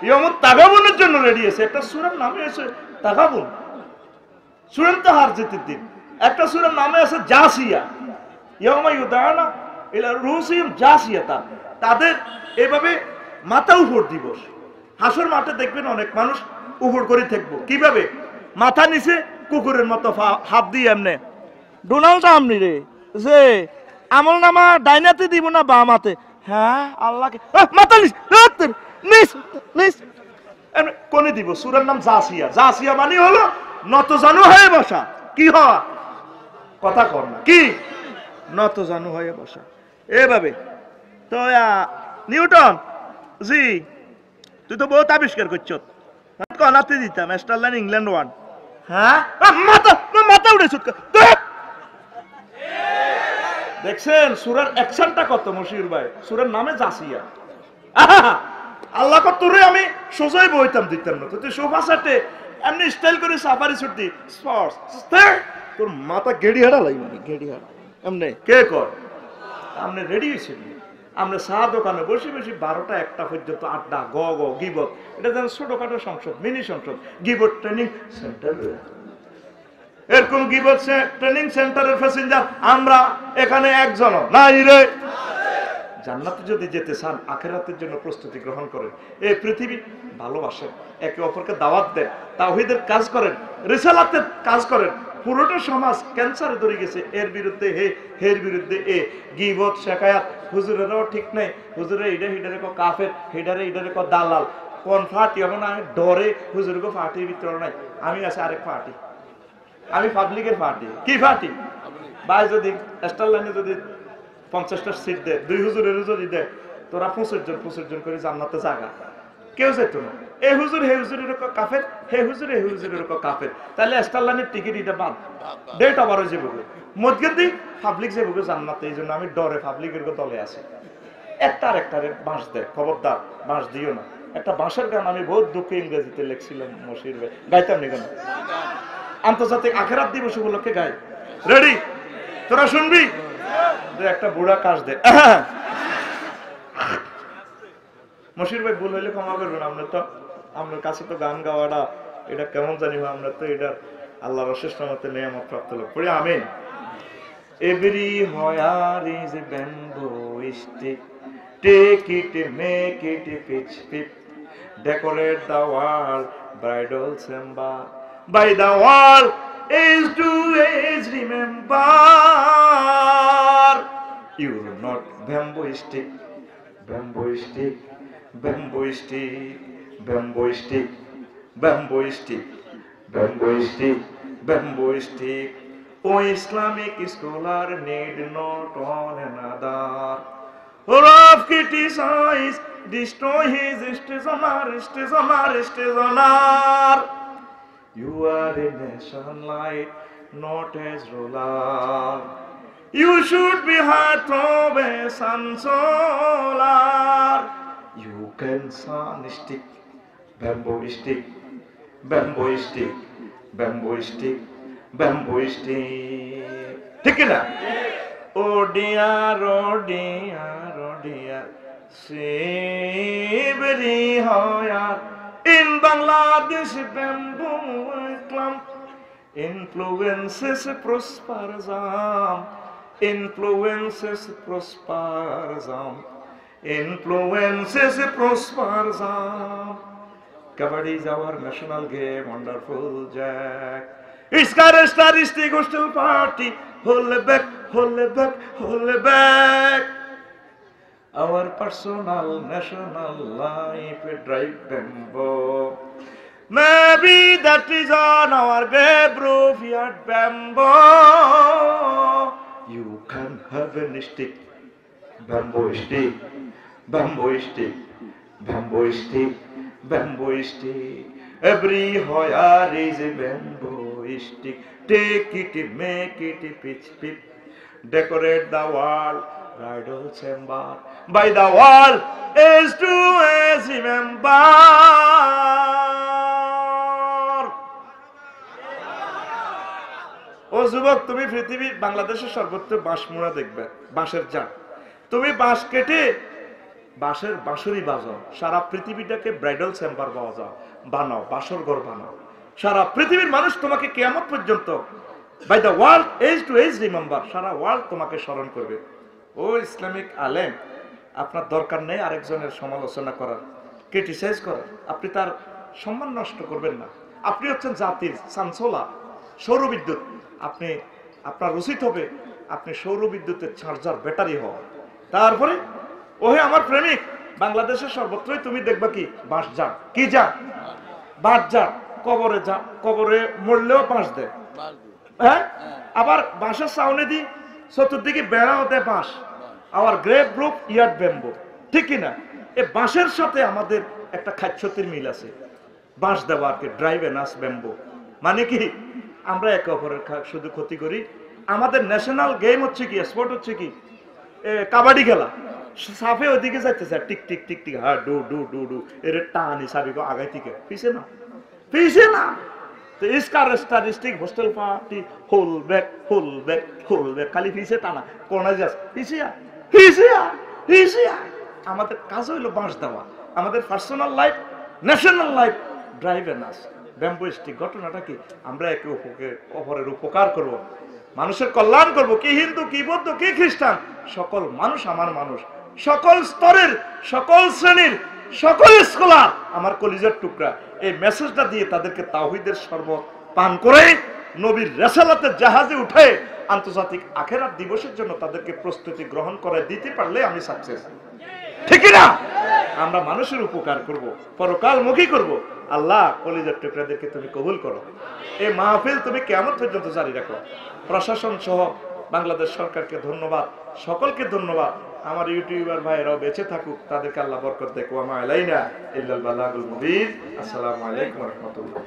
ইয়ামুত তাগাবুনের জন্য রেডি আছে। একটা সূরার নামে আছে তাগাবুন, চূড়ান্ত হার জিতের দিন। একটা সূরার নামে আছে জাসিয়া, ইয়াউমা ইউদানা ইলা রুসিম জাসিয়াতা, তাদের এভাবে মাথা উপর দিবস। হাসর মাঠে দেখবেন অনেক মানুষ উপর করে থাকবো, কিভাবে? মাথা নিচে কুকুরের মতো হাত দিয়ে এমনে ডোনাল্ড আমনি রে, যে আমল নামা ডাইনাতে দিব না বামাতে, হ্যাঁ আল্লাহকে মাথা নিচ কোনে দিব। সূরার নাম জাসিয়া। জাসিয়া মানে হলো নত জানু হয়ে বসা। কি হয়? কথা কর না, কি নত জানু হয়ে বসা এভাবে। তো নিউটন জি, তুই তো বহুত আবিষ্কার করছ, কনাতে দিতাম স্টারলাইন ইংল্যান্ড 1। হ্যাঁ মাথা মাথা উঠেছ। দেখছেন সূরার অ্যাকশনটা কত মশিউর ভাই, সূরার নামে জাসিয়া। আল্লাহ তোরে আমি সোজাই বইতাম দিতাম না, তুই সোফা সেটে এমনি স্টাইল করে সাফারি ছুটি স্পোর্টস তোর মাথা গেড়ি হাড়া লাগবে গেড়ি হাড়া এমনি কে কর আপনি রেডি হয়েছেন আমরা চা দোকানে বসে বসে 12টা 1টা পর্যন্ত আড্ডা গ গ গিবত এটা যেন ছোটখাটো সংসদ মিনি সংসদ গিবত ট্রেনিং সেন্টার এরকম গিবত ট্রেনিং সেন্টারের প্যাসেঞ্জার আমরা এখানে একজন নাই রে জান্নাতে যদি যেতে চান আখিরাতের জন্য প্রস্তুতি গ্রহণ করেন এই পৃথিবী ভালোবাসেন একে অপরকে দাওয়াত দেন তাওহীদের কাজ করেন রিসালাতের কাজ করেন পুরোটা সমাজ ক্যান্সারে ধরে গেছে এর বিরুদ্ধে হের বিরুদ্ধে গিবত শেখায়াত হুজুরেরও ঠিক নাই হুজুরে এইটা হিডারে ক কাফের হিডারে ইডারে ক দালাল কোন ফাটি হবে না ডরে হুজুরকে ফাটির ভিতরে নাই আমি আছে আরেক ফাটি আমি পাবলিকের ফাটি কি ফাটি ভাই যদি স্টার লাইনে যদি 50টা সিট দেয় 2 হুজুরের যদি দেয় তোরা 25 জন করে জান্নাতে জায়গা কেউ যেত না এই হুজুর হে হুজুরের কাফের হে হুজুর হে হুজুরের কাফের তাহলে স্টার লাইনের টিকিট এটা বাদ ডেট আবার হয়ে যাবে মধ্যে পাবলিক যাবে জান্নাতে এই জন্য আমি ডরে পাবলিকের দলে আছি একটারে বাঁশ দেয় খবরদার বাঁশ দিও না একটা বাঁশের গান আমি বহুত দুঃখে ইংরেজিতে লিখছিলাম মশির ভাই গাইতাম নি কেন আন্তর্জাতিক আখেরাত দিবস উপলক্ষে গাই রেডি তোরা শুনবি একটা বুড়া কাজ দে মশির ভাই ভুল হইলে ক্ষমা করবেন আমরা তো আপনার কাছে তো গান গাওয়াটা এটা কেমন জানি আমরা তো এটা আল্লাহর অশেষ রহমতে নিয়ামত প্রাপ্ত লোক পড়ি আমিন everywhere is a bamboo stick take it make it pitch pip decorate the wall bridal chamber by the wall age to age remember you're not bamboo stick bamboo stick bamboo stick bamboo stick bamboo stick bamboo stick bamboo stick oh Islamic scholar need not on another Rav criticize destroy his stationer You are a nation light, not as ruler. You should be heart of a sun solar. You can sun stick, bamboo stick, bamboo stick, bamboo stick, bamboo stick. Take it up. Oh dear, oh dear, oh dear. Savory hoya. In Bangladesh, bamboo clump influences prosperism. Influences prosperism. Influences prosperism. Kabaddi is our national game, wonderful Jack. It's characteristic hostile party. Hold back, hold back, hold back. Our personal national life drive bamboo. Maybe that is on our grave roof yard bamboo. You can have a stick, bamboo stick, bamboo stick, bamboo stick, bamboo stick. Every hoya is a bamboo stick. Take it, make it pitch pip. Decorate the wall. Bridal chamber by the wall is to as remember. ও যুবক তুমি পৃথিবীর বাংলাদেশের সর্বত্র বাঁশ মোড়া দেখবে বাঁশের জাত তুমি বাঁশ কেটে বাঁশের বাঁশুরি বাজাও সারা পৃথিবীটাকে ব্রাইডাল চেম্বার বানাও বাসর ঘর বানাও সারা পৃথিবীর মানুষ তোমাকে কিয়ামত পর্যন্ত by the world age to age remember সারা ওয়ার্ল্ড তোমাকে স্মরণ করবে ও ইসলামিক আলেম আপনার দরকার নেই আরেকজনের সমালোচনা করার ক্রিটিসাইজ করার আপনি তার সম্মান নষ্ট করবেন না আপনি হচ্ছেন জাতির চাঞ্চলা সৌরবিদ্যুৎ আপনি আপনার উচিত হবে আপনি সৌরবিদ্যুতের চার্জার ব্যাটারি হওয়া তারপরে ওহে আমার প্রেমিক বাংলাদেশের সর্বত্রই তুমি দেখবা কি বাঁশ যা কি যা বাঁশ যা কবরে মরলেও বাঁশ দেয় হ্যাঁ আবার বাঁশের সাউনে দি চতুর্দিকে বেড়াও দেয় বাঁশ আবার গ্রেভ রুফ ইয়ার্ড ব্যাম্বো ঠিক কিনা এই বাঁশের সাথে আমাদের একটা খাদ্যতির মিল আছে বাঁশ দেওয়া আর কি ড্রাইভ এনাস ব্যাম্বো মানে কি আমরা একে অপরের শুধু ক্ষতি করি আমাদের ন্যাশনাল গেম হচ্ছে কি স্পোর্ট হচ্ছে কি কাবাডি খেলা সাফে ওইদিকে যাইতেছে টিক টিক টিক টিক হ্যাঁ ডু ডু ডু ডু এর টানি সাবি আগাই থেকে পিছে না पीछे ना तो इसका स्टैटिस्टिक हॉस्टल पार्टी होल बैक खाली पीछे टाना कोना যাস পিছিয়ে আমাদের কাজ হইলো বাঁশ দেওয়া আমাদের পার্সোনাল লাইফ ন্যাশনাল লাইফ ড্রাইভে নাস ব্যাম্বো স্টিক ঘটনাটা কি আমরা একে অপরের উপকার করব মানুষের কল্যাণ করব কি হিন্দু কি বৌদ্ধ কি খ্রিস্টান সকল মানুষ আমার মানুষ সকল স্তরের সকল শ্রেণীর সকল স্কলার আমার কলিজার টুকরা এই মেসেজটা দিয়ে তাদেরকে তাওহীদের শরবত পান করে নবীর রিসালাতে জাহাজে উঠে আন্তর্জাতিক আখিরাত দিবসের জন্য তাদেরকে প্রস্তুতি গ্রহণ করে দিতে পারলে আমি সাকসেস ঠিক না আমরা মানুষের উপকার করব পরকালমুখী করব আল্লাহ কলিজার টুকরাদেরকে তুমি কবুল করো এই মাহফিল তুমি কিয়ামত পর্যন্ত জারি রাখো প্রশাসন সহ বাংলাদেশ সরকারকে ধন্যবাদ সকলকে ধন্যবাদ আমার ইউটিউবার ভাইরাও বেঁচে থাকুক তাদেরকে আল্লাহ বরকত দেখ ওয়া মা আলাইনা ইল্লাল বালাগুল মুবিন আসসালামু আলাইকুম ওয়া রাহমাতুল্লাহ